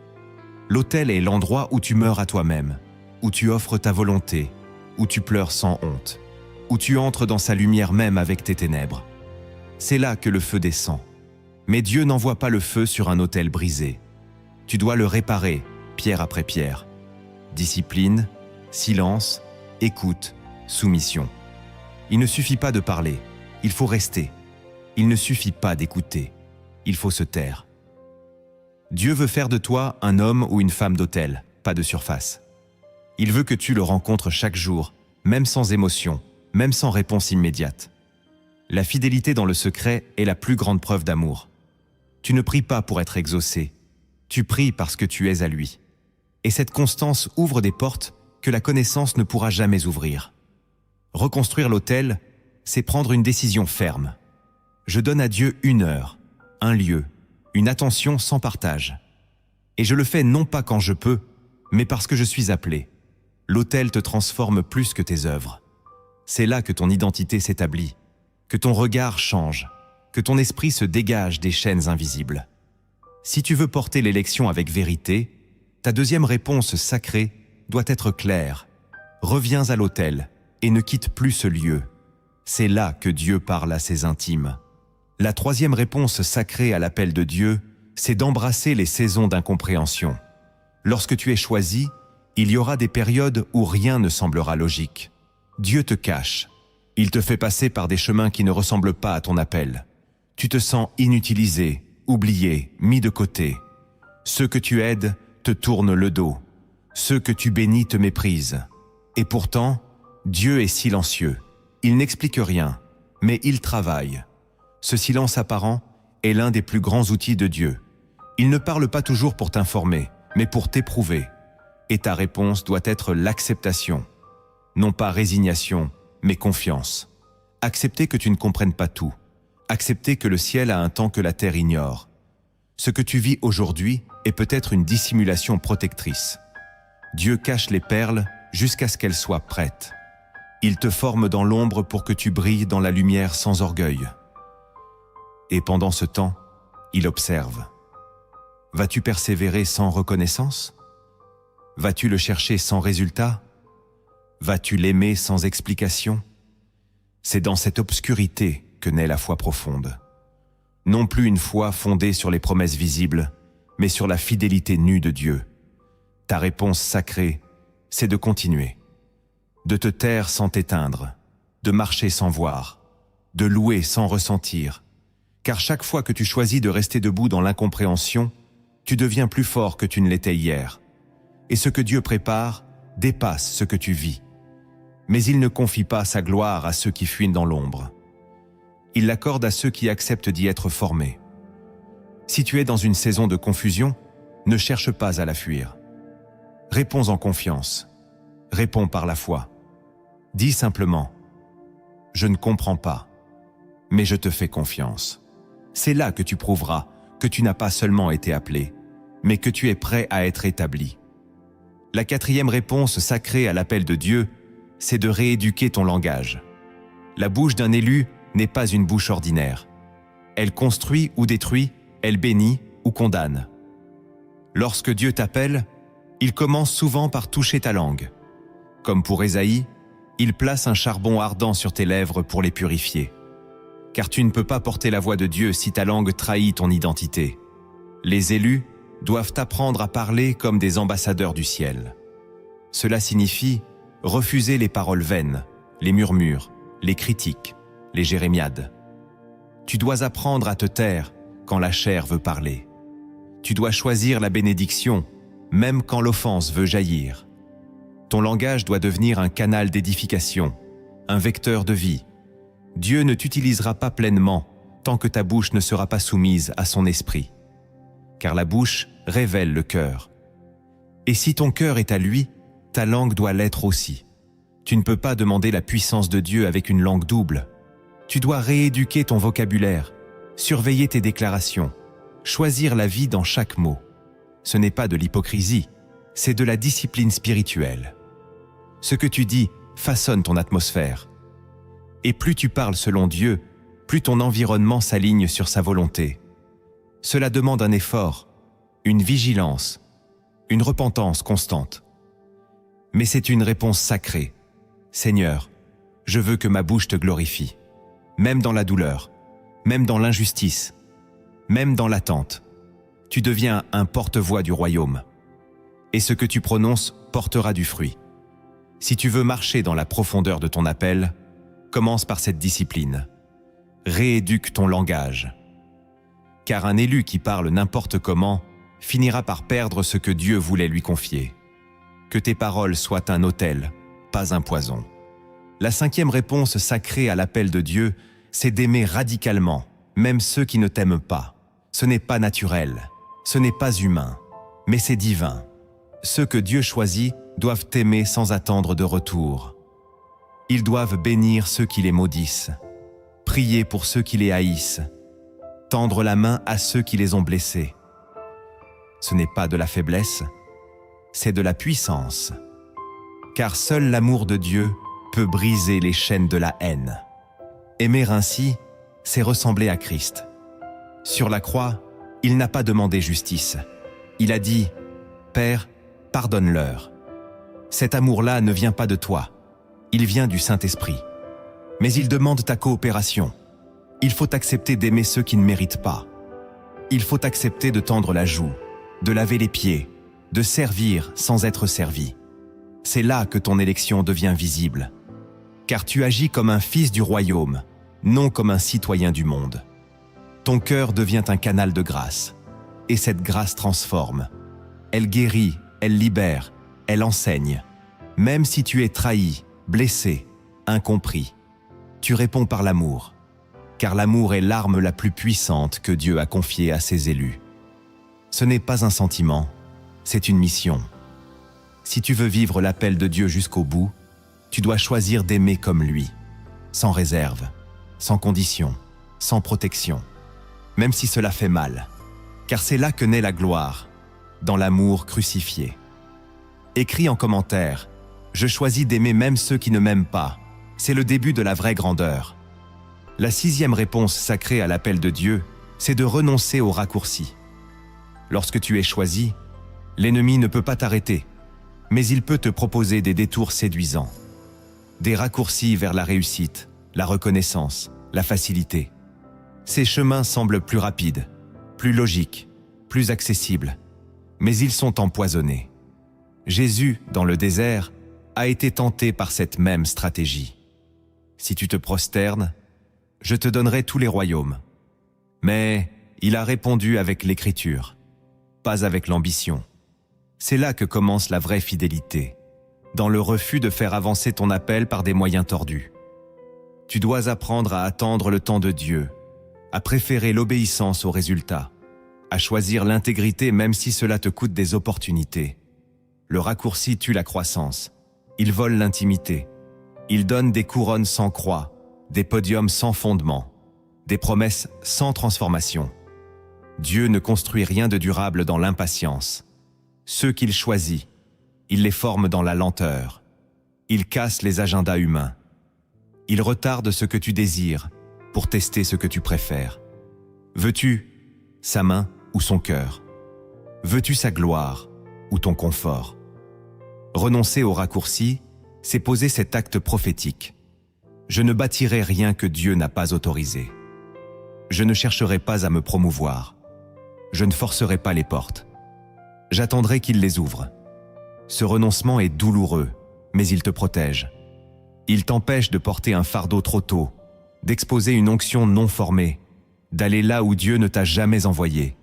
L'autel est l'endroit où tu meurs à toi-même, où tu offres ta volonté, où tu pleures sans honte, où tu entres dans sa lumière même avec tes ténèbres. C'est là que le feu descend. Mais Dieu n'envoie pas le feu sur un autel brisé. Tu dois le réparer, pierre après pierre. Discipline, silence, écoute, soumission. Il ne suffit pas de parler, il faut rester. Il ne suffit pas d'écouter, il faut se taire. Dieu veut faire de toi un homme ou une femme d'autel, pas de surface. Il veut que tu le rencontres chaque jour, même sans émotion, même sans réponse immédiate. La fidélité dans le secret est la plus grande preuve d'amour. Tu ne pries pas pour être exaucé, tu pries parce que tu es à lui. Et cette constance ouvre des portes que la connaissance ne pourra jamais ouvrir. Reconstruire l'autel, c'est prendre une décision ferme. Je donne à Dieu 1 heure, un lieu, une attention sans partage. Et je le fais non pas quand je peux, mais parce que je suis appelé. L'autel te transforme plus que tes œuvres. C'est là que ton identité s'établit, que ton regard change, que ton esprit se dégage des chaînes invisibles. Si tu veux porter l'élection avec vérité, ta deuxième réponse sacrée doit être claire. Reviens à l'autel et ne quitte plus ce lieu. C'est là que Dieu parle à ses intimes. La troisième réponse sacrée à l'appel de Dieu, c'est d'embrasser les saisons d'incompréhension. Lorsque tu es choisi, il y aura des périodes où rien ne semblera logique. Dieu te cache. Il te fait passer par des chemins qui ne ressemblent pas à ton appel. Tu te sens inutilisé, oublié, mis de côté. Ceux que tu aides te tournent le dos. Ceux que tu bénis te méprisent. Et pourtant, Dieu est silencieux. Il n'explique rien, mais il travaille. Ce silence apparent est l'un des plus grands outils de Dieu. Il ne parle pas toujours pour t'informer, mais pour t'éprouver. Et ta réponse doit être l'acceptation. Non pas résignation, mais confiance. Accepter que tu ne comprennes pas tout. Accepter que le ciel a un temps que la terre ignore. Ce que tu vis aujourd'hui est peut-être une dissimulation protectrice. Dieu cache les perles jusqu'à ce qu'elles soient prêtes. Il te forme dans l'ombre pour que tu brilles dans la lumière sans orgueil. Et pendant ce temps, il observe. Vas-tu persévérer sans reconnaissance? Vas-tu le chercher sans résultat? Vas-tu l'aimer sans explication? C'est dans cette obscurité que naît la foi profonde. Non plus une foi fondée sur les promesses visibles, mais sur la fidélité nue de Dieu. Ta réponse sacrée, c'est de continuer, de te taire sans t'éteindre, de marcher sans voir, de louer sans ressentir, car chaque fois que tu choisis de rester debout dans l'incompréhension, tu deviens plus fort que tu ne l'étais hier. Et ce que Dieu prépare dépasse ce que tu vis. Mais il ne confie pas sa gloire à ceux qui fuient dans l'ombre. Il l'accorde à ceux qui acceptent d'y être formés. Si tu es dans une saison de confusion, ne cherche pas à la fuir. Réponds en confiance. Réponds par la foi. Dis simplement « Je ne comprends pas, mais je te fais confiance ». C'est là que tu prouveras que tu n'as pas seulement été appelé, mais que tu es prêt à être établi. La quatrième réponse sacrée à l'appel de Dieu, c'est de rééduquer ton langage. La bouche d'un élu n'est pas une bouche ordinaire. Elle construit ou détruit, elle bénit ou condamne. Lorsque Dieu t'appelle, il commence souvent par toucher ta langue. Comme pour Ésaïe, il place un charbon ardent sur tes lèvres pour les purifier. Car tu ne peux pas porter la voix de Dieu si ta langue trahit ton identité. Les élus doivent apprendre à parler comme des ambassadeurs du ciel. Cela signifie refuser les paroles vaines, les murmures, les critiques, les jérémiades. Tu dois apprendre à te taire quand la chair veut parler. Tu dois choisir la bénédiction, même quand l'offense veut jaillir. Ton langage doit devenir un canal d'édification, un vecteur de vie. Dieu ne t'utilisera pas pleinement tant que ta bouche ne sera pas soumise à son esprit. Car la bouche révèle le cœur. Et si ton cœur est à lui, ta langue doit l'être aussi. Tu ne peux pas demander la puissance de Dieu avec une langue double. Tu dois rééduquer ton vocabulaire, surveiller tes déclarations, choisir la vie dans chaque mot. Ce n'est pas de l'hypocrisie, c'est de la discipline spirituelle. Ce que tu dis façonne ton atmosphère. Et plus tu parles selon Dieu, plus ton environnement s'aligne sur sa volonté. Cela demande un effort, une vigilance, une repentance constante. Mais c'est une réponse sacrée. Seigneur, je veux que ma bouche te glorifie, même dans la douleur, même dans l'injustice, même dans l'attente. Tu deviens un porte-voix du royaume. Et ce que tu prononces portera du fruit. Si tu veux marcher dans la profondeur de ton appel, commence par cette discipline. Rééduque ton langage. Car un élu qui parle n'importe comment finira par perdre ce que Dieu voulait lui confier. Que tes paroles soient un autel, pas un poison. La cinquième réponse sacrée à l'appel de Dieu, c'est d'aimer radicalement, même ceux qui ne t'aiment pas. Ce n'est pas naturel, ce n'est pas humain, mais c'est divin. Ceux que Dieu choisit doivent t'aimer sans attendre de retour. Ils doivent bénir ceux qui les maudissent, prier pour ceux qui les haïssent, tendre la main à ceux qui les ont blessés. Ce n'est pas de la faiblesse, c'est de la puissance. Car seul l'amour de Dieu peut briser les chaînes de la haine. Aimer ainsi, c'est ressembler à Christ. Sur la croix, il n'a pas demandé justice. Il a dit « Père, pardonne-leur ». Cet amour-là ne vient pas de toi, il vient du Saint-Esprit. Mais il demande ta coopération. Il faut accepter d'aimer ceux qui ne méritent pas. Il faut accepter de tendre la joue, de laver les pieds, de servir sans être servi. C'est là que ton élection devient visible. Car tu agis comme un fils du royaume, non comme un citoyen du monde. Ton cœur devient un canal de grâce. Et cette grâce transforme. Elle guérit, elle libère, elle enseigne. Même si tu es trahi, blessé, incompris, tu réponds par l'amour. Car l'amour est l'arme la plus puissante que Dieu a confiée à ses élus. Ce n'est pas un sentiment, c'est une mission. Si tu veux vivre l'appel de Dieu jusqu'au bout, tu dois choisir d'aimer comme lui, sans réserve, sans condition, sans protection, même si cela fait mal, car c'est là que naît la gloire, dans l'amour crucifié. Écris en commentaire « Je choisis d'aimer même ceux qui ne m'aiment pas ». C'est le début de la vraie grandeur. La 6e réponse sacrée à l'appel de Dieu, c'est de renoncer aux raccourcis. Lorsque tu es choisi, l'ennemi ne peut pas t'arrêter, mais il peut te proposer des détours séduisants. Des raccourcis vers la réussite, la reconnaissance, la facilité. Ces chemins semblent plus rapides, plus logiques, plus accessibles, mais ils sont empoisonnés. Jésus, dans le désert, a été tenté par cette même stratégie. Si tu te prosternes, je te donnerai tous les royaumes. Mais il a répondu avec l'écriture, pas avec l'ambition. C'est là que commence la vraie fidélité, dans le refus de faire avancer ton appel par des moyens tordus. Tu dois apprendre à attendre le temps de Dieu, à préférer l'obéissance au résultat, à choisir l'intégrité même si cela te coûte des opportunités. Le raccourci tue la croissance, il vole l'intimité, il donne des couronnes sans croix, des podiums sans fondement, des promesses sans transformation. Dieu ne construit rien de durable dans l'impatience. Ceux qu'il choisit, il les forme dans la lenteur. Il casse les agendas humains. Il retarde ce que tu désires pour tester ce que tu préfères. Veux-tu sa main ou son cœur? Veux-tu sa gloire ou ton confort? Renoncer aux raccourcis, c'est poser cet acte prophétique. Je ne bâtirai rien que Dieu n'a pas autorisé. Je ne chercherai pas à me promouvoir. Je ne forcerai pas les portes. J'attendrai qu'il les ouvre. Ce renoncement est douloureux, mais il te protège. Il t'empêche de porter un fardeau trop tôt, d'exposer une onction non formée, d'aller là où Dieu ne t'a jamais envoyé.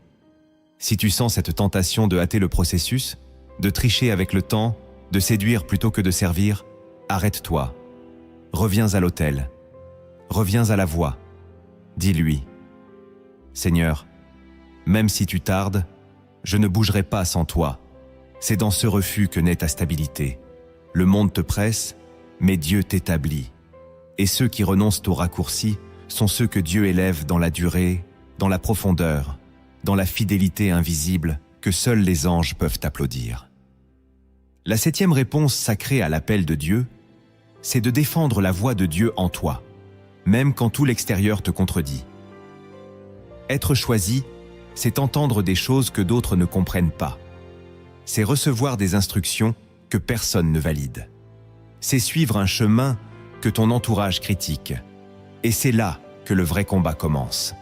Si tu sens cette tentation de hâter le processus, de tricher avec le temps, de séduire plutôt que de servir, arrête-toi. Reviens à l'autel. Reviens à la voix. Dis-lui: Seigneur, même si tu tardes, je ne bougerai pas sans toi. C'est dans ce refus que naît ta stabilité. Le monde te presse, mais Dieu t'établit. Et ceux qui renoncent aux raccourcis sont ceux que Dieu élève dans la durée, dans la profondeur, dans la fidélité invisible que seuls les anges peuvent applaudir. La 7e réponse sacrée à l'appel de Dieu, c'est de défendre la voix de Dieu en toi, même quand tout l'extérieur te contredit. Être choisi, c'est entendre des choses que d'autres ne comprennent pas. C'est recevoir des instructions que personne ne valide. C'est suivre un chemin que ton entourage critique. Et c'est là que le vrai combat commence.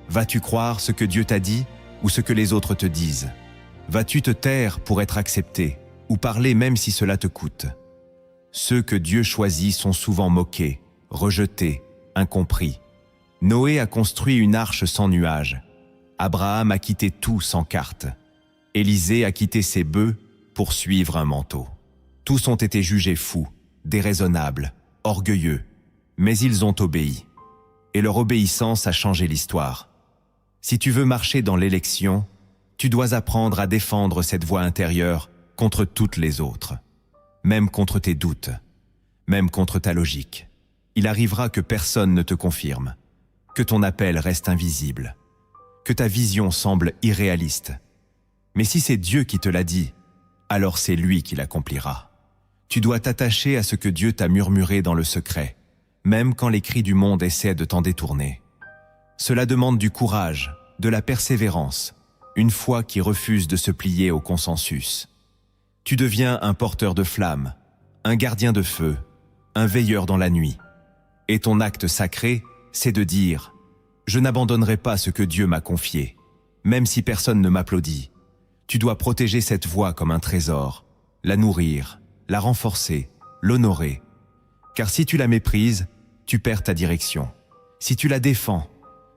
Vas-tu croire ce que Dieu t'a dit ou ce que les autres te disent? Vas-tu te taire pour être accepté ou parler même si cela te coûte? Ceux que Dieu choisit sont souvent moqués, rejetés, incompris. Noé a construit une arche sans nuages. Abraham a quitté tout sans carte. Élisée a quitté ses bœufs pour suivre un manteau. Tous ont été jugés fous, déraisonnables, orgueilleux, mais ils ont obéi. Et leur obéissance a changé l'histoire. Si tu veux marcher dans l'élection, tu dois apprendre à défendre cette voix intérieure contre toutes les autres, même contre tes doutes, même contre ta logique. Il arrivera que personne ne te confirme, que ton appel reste invisible, que ta vision semble irréaliste. Mais si c'est Dieu qui te l'a dit, alors c'est lui qui l'accomplira. Tu dois t'attacher à ce que Dieu t'a murmuré dans le secret, même quand les cris du monde essaient de t'en détourner. Cela demande du courage, de la persévérance, une foi qui refuse de se plier au consensus. Tu deviens un porteur de flammes, un gardien de feu, un veilleur dans la nuit. Et ton acte sacré, c'est de dire « Je n'abandonnerai pas ce que Dieu m'a confié, même si personne ne m'applaudit. » Tu dois protéger cette voix comme un trésor, la nourrir, la renforcer, l'honorer. Car si tu la méprises, tu perds ta direction. Si tu la défends,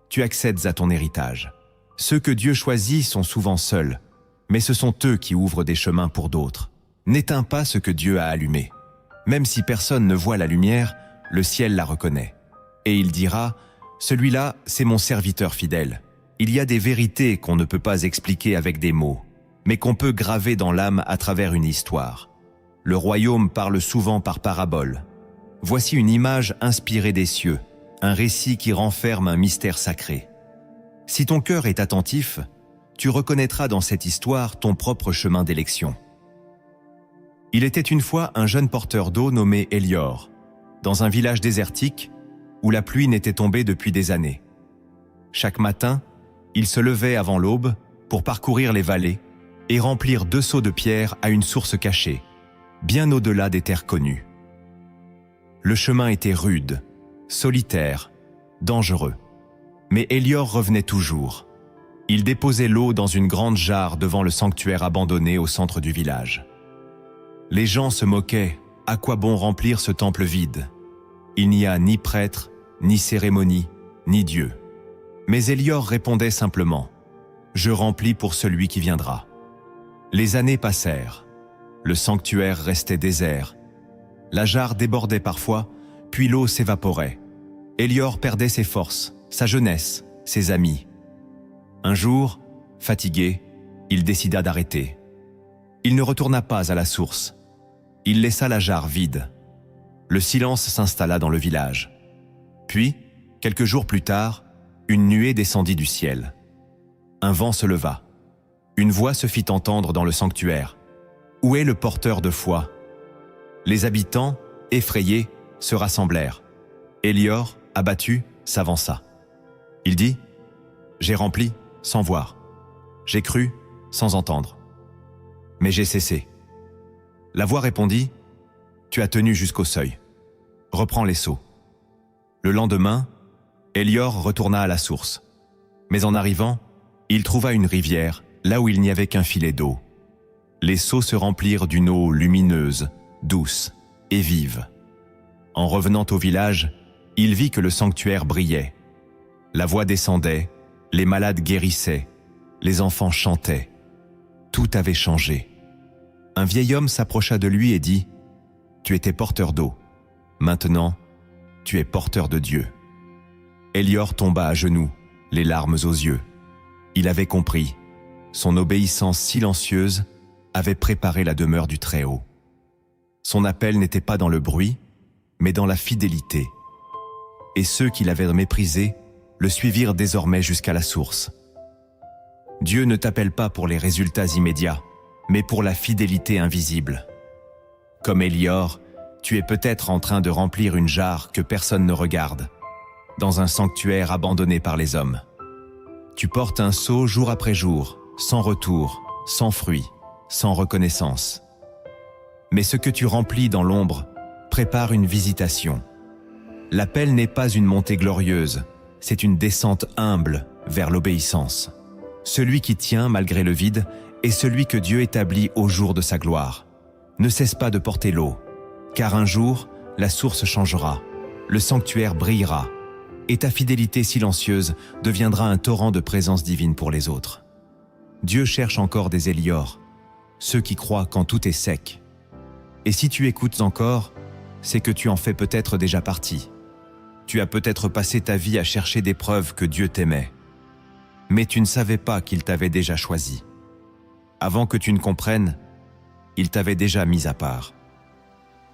tu accèdes à ton héritage. Ceux que Dieu choisit sont souvent seuls, mais ce sont eux qui ouvrent des chemins pour d'autres. N'éteins pas ce que Dieu a allumé. Même si personne ne voit la lumière, le ciel la reconnaît. Et il dira, « Celui-là, c'est mon serviteur fidèle. » Il y a des vérités qu'on ne peut pas expliquer avec des mots, mais qu'on peut graver dans l'âme à travers une histoire. Le royaume parle souvent par paraboles. Voici une image inspirée des cieux, un récit qui renferme un mystère sacré. Si ton cœur est attentif, tu reconnaîtras dans cette histoire ton propre chemin d'élection. Il était une fois un jeune porteur d'eau nommé Elior, dans un village désertique où la pluie n'était tombée depuis des années. Chaque matin, il se levait avant l'aube pour parcourir les vallées et remplir 2 seaux de pierre à une source cachée, bien au-delà des terres connues. Le chemin était rude, solitaire, dangereux. Mais Elior revenait toujours. Il déposait l'eau dans une grande jarre devant le sanctuaire abandonné au centre du village. Les gens se moquaient, à quoi bon remplir ce temple vide? Il n'y a ni prêtre, ni cérémonie, ni Dieu. Mais Elior répondait simplement, « Je remplis pour celui qui viendra. » Les années passèrent. Le sanctuaire restait désert. La jarre débordait parfois, puis l'eau s'évaporait. Elior perdait ses forces, sa jeunesse, ses amis. Un jour, fatigué, il décida d'arrêter. Il ne retourna pas à la source. Il laissa la jarre vide. Le silence s'installa dans le village. Puis, quelques jours plus tard, une nuée descendit du ciel. Un vent se leva. Une voix se fit entendre dans le sanctuaire. « Où est le porteur de foi ?» Les habitants, effrayés, se rassemblèrent. Elior, abattu, s'avança. Il dit, « J'ai rempli, sans voir. J'ai cru, sans entendre. Mais j'ai cessé. » La voix répondit, « Tu as tenu jusqu'au seuil. Reprends les seaux. » Le lendemain, Elior retourna à la source. Mais en arrivant, il trouva une rivière, là où il n'y avait qu'un filet d'eau. Les seaux se remplirent d'une eau lumineuse, douce et vive. En revenant au village, il vit que le sanctuaire brillait. La voix descendait, les malades guérissaient, les enfants chantaient. Tout avait changé. Un vieil homme s'approcha de lui et dit, « Tu étais porteur d'eau. Maintenant, tu es porteur de Dieu. » Elior tomba à genoux, les larmes aux yeux. Il avait compris. Son obéissance silencieuse avait préparé la demeure du Très-Haut. Son appel n'était pas dans le bruit, mais dans la fidélité. Et ceux qui l'avaient méprisé le suivirent désormais jusqu'à la source. Dieu ne t'appelle pas pour les résultats immédiats, mais pour la fidélité invisible. Comme Elior, tu es peut-être en train de remplir une jarre que personne ne regarde, dans un sanctuaire abandonné par les hommes. Tu portes un seau jour après jour, sans retour, sans fruit, sans reconnaissance. Mais ce que tu remplis dans l'ombre prépare une visitation. L'appel n'est pas une montée glorieuse, c'est une descente humble vers l'obéissance. Celui qui tient malgré le vide est celui que Dieu établit au jour de sa gloire. Ne cesse pas de porter l'eau, car un jour, la source changera, le sanctuaire brillera, et ta fidélité silencieuse deviendra un torrent de présence divine pour les autres. Dieu cherche encore des Elior, ceux qui croient quand tout est sec. Et si tu écoutes encore, c'est que tu en fais peut-être déjà partie. Tu as peut-être passé ta vie à chercher des preuves que Dieu t'aimait. Mais tu ne savais pas qu'il t'avait déjà choisi. Avant que tu ne comprennes, il t'avait déjà mis à part.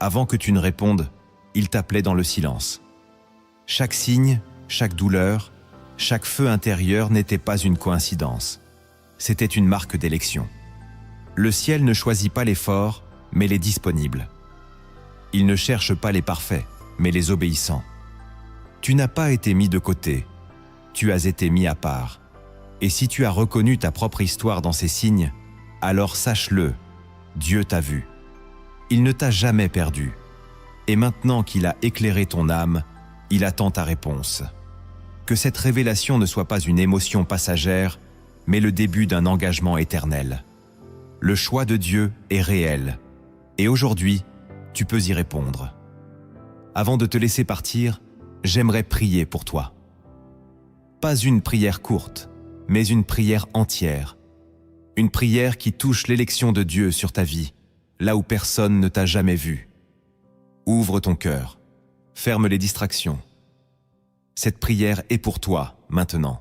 Avant que tu ne répondes, il t'appelait dans le silence. Chaque signe, chaque douleur, chaque feu intérieur n'était pas une coïncidence. C'était une marque d'élection. Le ciel ne choisit pas les forts, mais les disponibles. Il ne cherche pas les parfaits, mais les obéissants. Tu n'as pas été mis de côté, tu as été mis à part. Et si tu as reconnu ta propre histoire dans ces signes, alors sache-le, Dieu t'a vu. Il ne t'a jamais perdu. Et maintenant qu'il a éclairé ton âme, il attend ta réponse. Que cette révélation ne soit pas une émotion passagère, mais le début d'un engagement éternel. Le choix de Dieu est réel. Et aujourd'hui, tu peux y répondre. Avant de te laisser partir, j'aimerais prier pour toi. Pas une prière courte, mais une prière entière. Une prière qui touche l'élection de Dieu sur ta vie, là où personne ne t'a jamais vu. Ouvre ton cœur, ferme les distractions. Cette prière est pour toi, maintenant.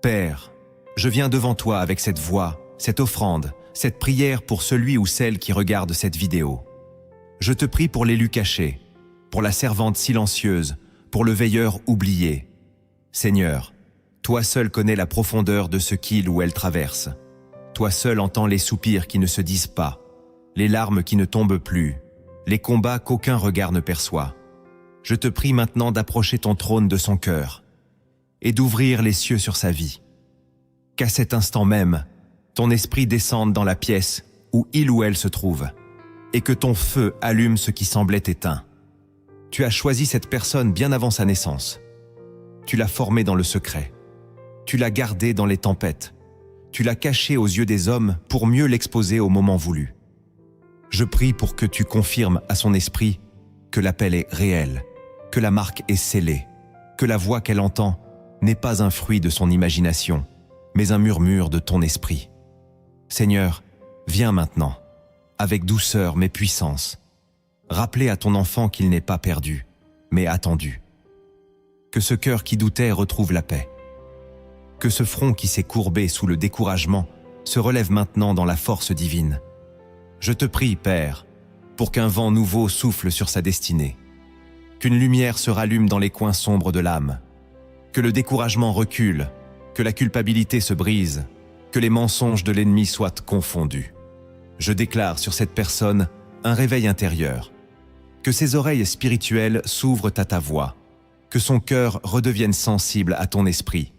Père, je viens devant toi avec cette voix, cette offrande, cette prière pour celui ou celle qui regarde cette vidéo. Je te prie pour l'élu caché, pour la servante silencieuse, pour le veilleur oublié. Seigneur, toi seul connais la profondeur de ce qu'il ou elle traverse. Toi seul entends les soupirs qui ne se disent pas, les larmes qui ne tombent plus, les combats qu'aucun regard ne perçoit. Je te prie maintenant d'approcher ton trône de son cœur et d'ouvrir les cieux sur sa vie. Qu'à cet instant même, ton esprit descende dans la pièce où il ou elle se trouve et que ton feu allume ce qui semblait éteint. Tu as choisi cette personne bien avant sa naissance. Tu l'as formée dans le secret. Tu l'as gardée dans les tempêtes. Tu l'as cachée aux yeux des hommes pour mieux l'exposer au moment voulu. Je prie pour que tu confirmes à son esprit que l'appel est réel, que la marque est scellée, que la voix qu'elle entend n'est pas un fruit de son imagination, mais un murmure de ton esprit. Seigneur, viens maintenant, avec douceur mais puissance, rappeler à ton enfant qu'il n'est pas perdu, mais attendu. Que ce cœur qui doutait retrouve la paix. Que ce front qui s'est courbé sous le découragement se relève maintenant dans la force divine. Je te prie, Père, pour qu'un vent nouveau souffle sur sa destinée, qu'une lumière se rallume dans les coins sombres de l'âme, que le découragement recule, que la culpabilité se brise, que les mensonges de l'ennemi soient confondus. Je déclare sur cette personne un réveil intérieur, que ses oreilles spirituelles s'ouvrent à ta voix, que son cœur redevienne sensible à ton esprit,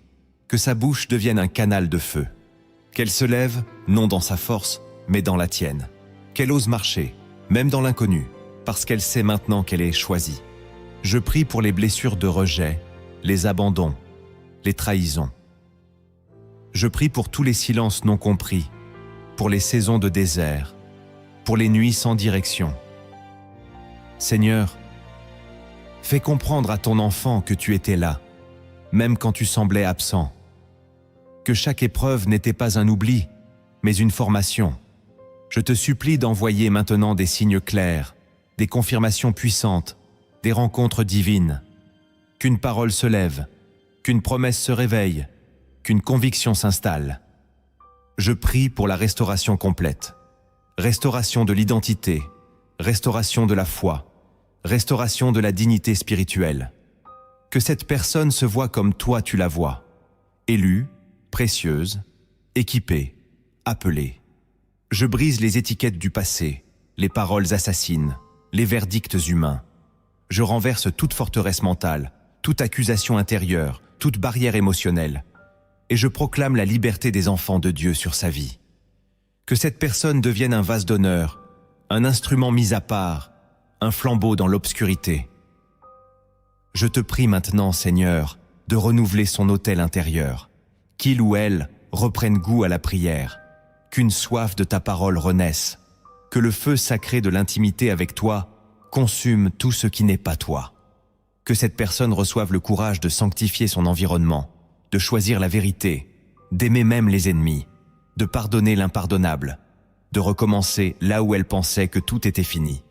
que sa bouche devienne un canal de feu, qu'elle se lève, non dans sa force, mais dans la tienne, qu'elle ose marcher, même dans l'inconnu, parce qu'elle sait maintenant qu'elle est choisie. Je prie pour les blessures de rejet, les abandons, les trahisons. Je prie pour tous les silences non compris, pour les saisons de désert, pour les nuits sans direction. Seigneur, fais comprendre à ton enfant que tu étais là, même quand tu semblais absent, que chaque épreuve n'était pas un oubli, mais une formation. Je te supplie d'envoyer maintenant des signes clairs, des confirmations puissantes, des rencontres divines, qu'une parole se lève, qu'une promesse se réveille, qu'une conviction s'installe. Je prie pour la restauration complète, restauration de l'identité, restauration de la foi, restauration de la dignité spirituelle. Que cette personne se voie comme toi tu la vois, élue, précieuse, équipée, appelée. Je brise les étiquettes du passé, les paroles assassines, les verdicts humains. Je renverse toute forteresse mentale, toute accusation intérieure, toute barrière émotionnelle, et je proclame la liberté des enfants de Dieu sur sa vie. Que cette personne devienne un vase d'honneur, un instrument mis à part, un flambeau dans l'obscurité. Je te prie maintenant, Seigneur, de renouveler son autel intérieur, qu'il ou elle reprenne goût à la prière, qu'une soif de ta parole renaisse, que le feu sacré de l'intimité avec toi consume tout ce qui n'est pas toi. Que cette personne reçoive le courage de sanctifier son environnement, de choisir la vérité, d'aimer même les ennemis, de pardonner l'impardonnable, de recommencer là où elle pensait que tout était fini.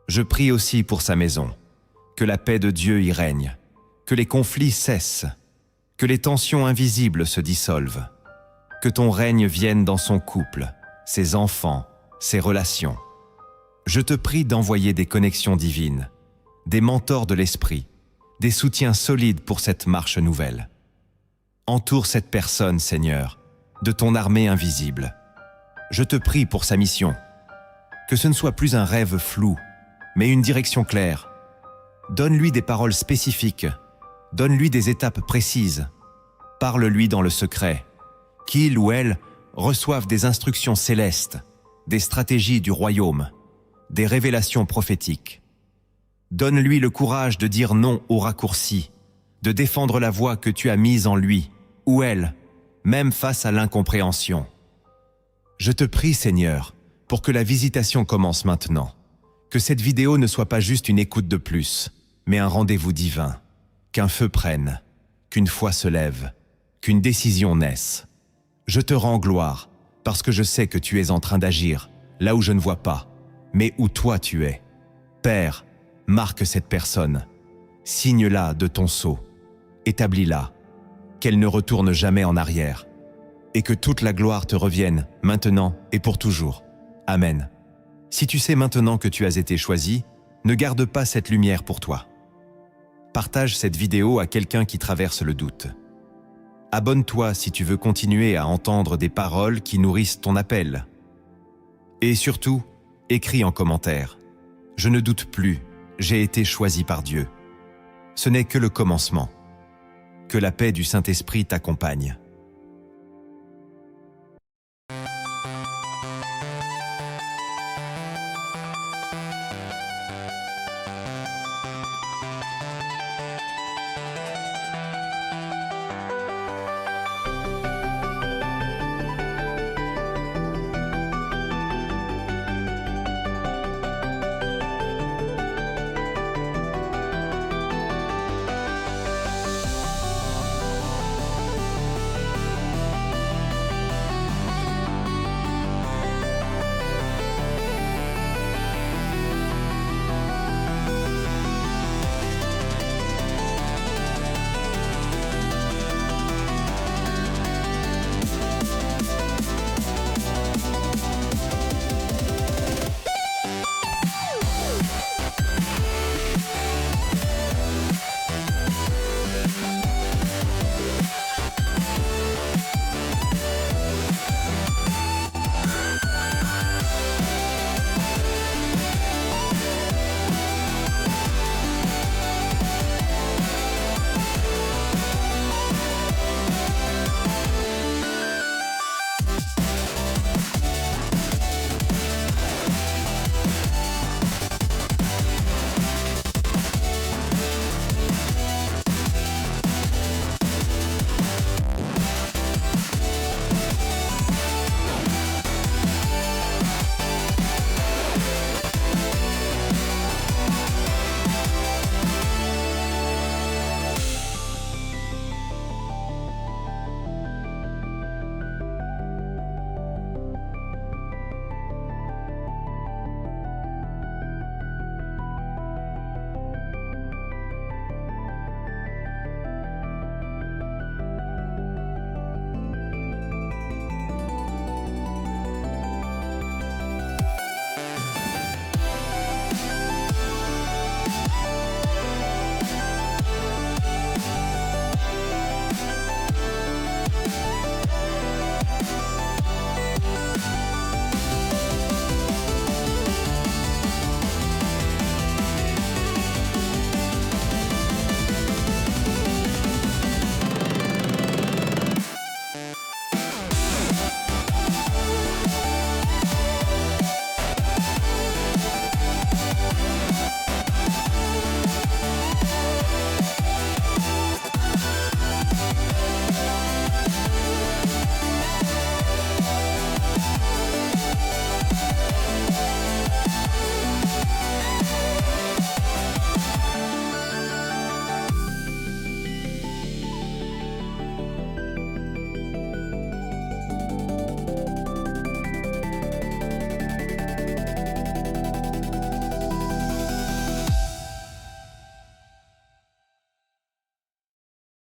Je prie aussi pour sa maison, que la paix de Dieu y règne, que les conflits cessent, que les tensions invisibles se dissolvent, que ton règne vienne dans son couple, ses enfants, ses relations. Je te prie d'envoyer des connexions divines, des mentors de l'esprit, des soutiens solides pour cette marche nouvelle. Entoure cette personne, Seigneur, de ton armée invisible. Je te prie pour sa mission. Que ce ne soit plus un rêve flou, mais une direction claire. Donne-lui des paroles spécifiques. Donne-lui des étapes précises. Parle-lui dans le secret. Qu'il ou elle reçoive des instructions célestes, des stratégies du royaume, des révélations prophétiques. Donne-lui le courage de dire non aux raccourcis, de défendre la voie que tu as mise en lui, ou elle, même face à l'incompréhension. Je te prie, Seigneur, pour que la visitation commence maintenant. Que cette vidéo ne soit pas juste une écoute de plus, mais un rendez-vous divin. Qu'un feu prenne, qu'une foi se lève, qu'une décision naisse. Je te rends gloire, parce que je sais que tu es en train d'agir, là où je ne vois pas, mais où toi tu es. Père, marque cette personne, signe-la de ton sceau, établis-la, qu'elle ne retourne jamais en arrière, et que toute la gloire te revienne, maintenant et pour toujours. Amen. Si tu sais maintenant que tu as été choisi, ne garde pas cette lumière pour toi. Partage cette vidéo à quelqu'un qui traverse le doute. Abonne-toi si tu veux continuer à entendre des paroles qui nourrissent ton appel. Et surtout, écris en commentaire. Je ne doute plus, j'ai été choisi par Dieu. Ce n'est que le commencement. Que la paix du Saint-Esprit t'accompagne.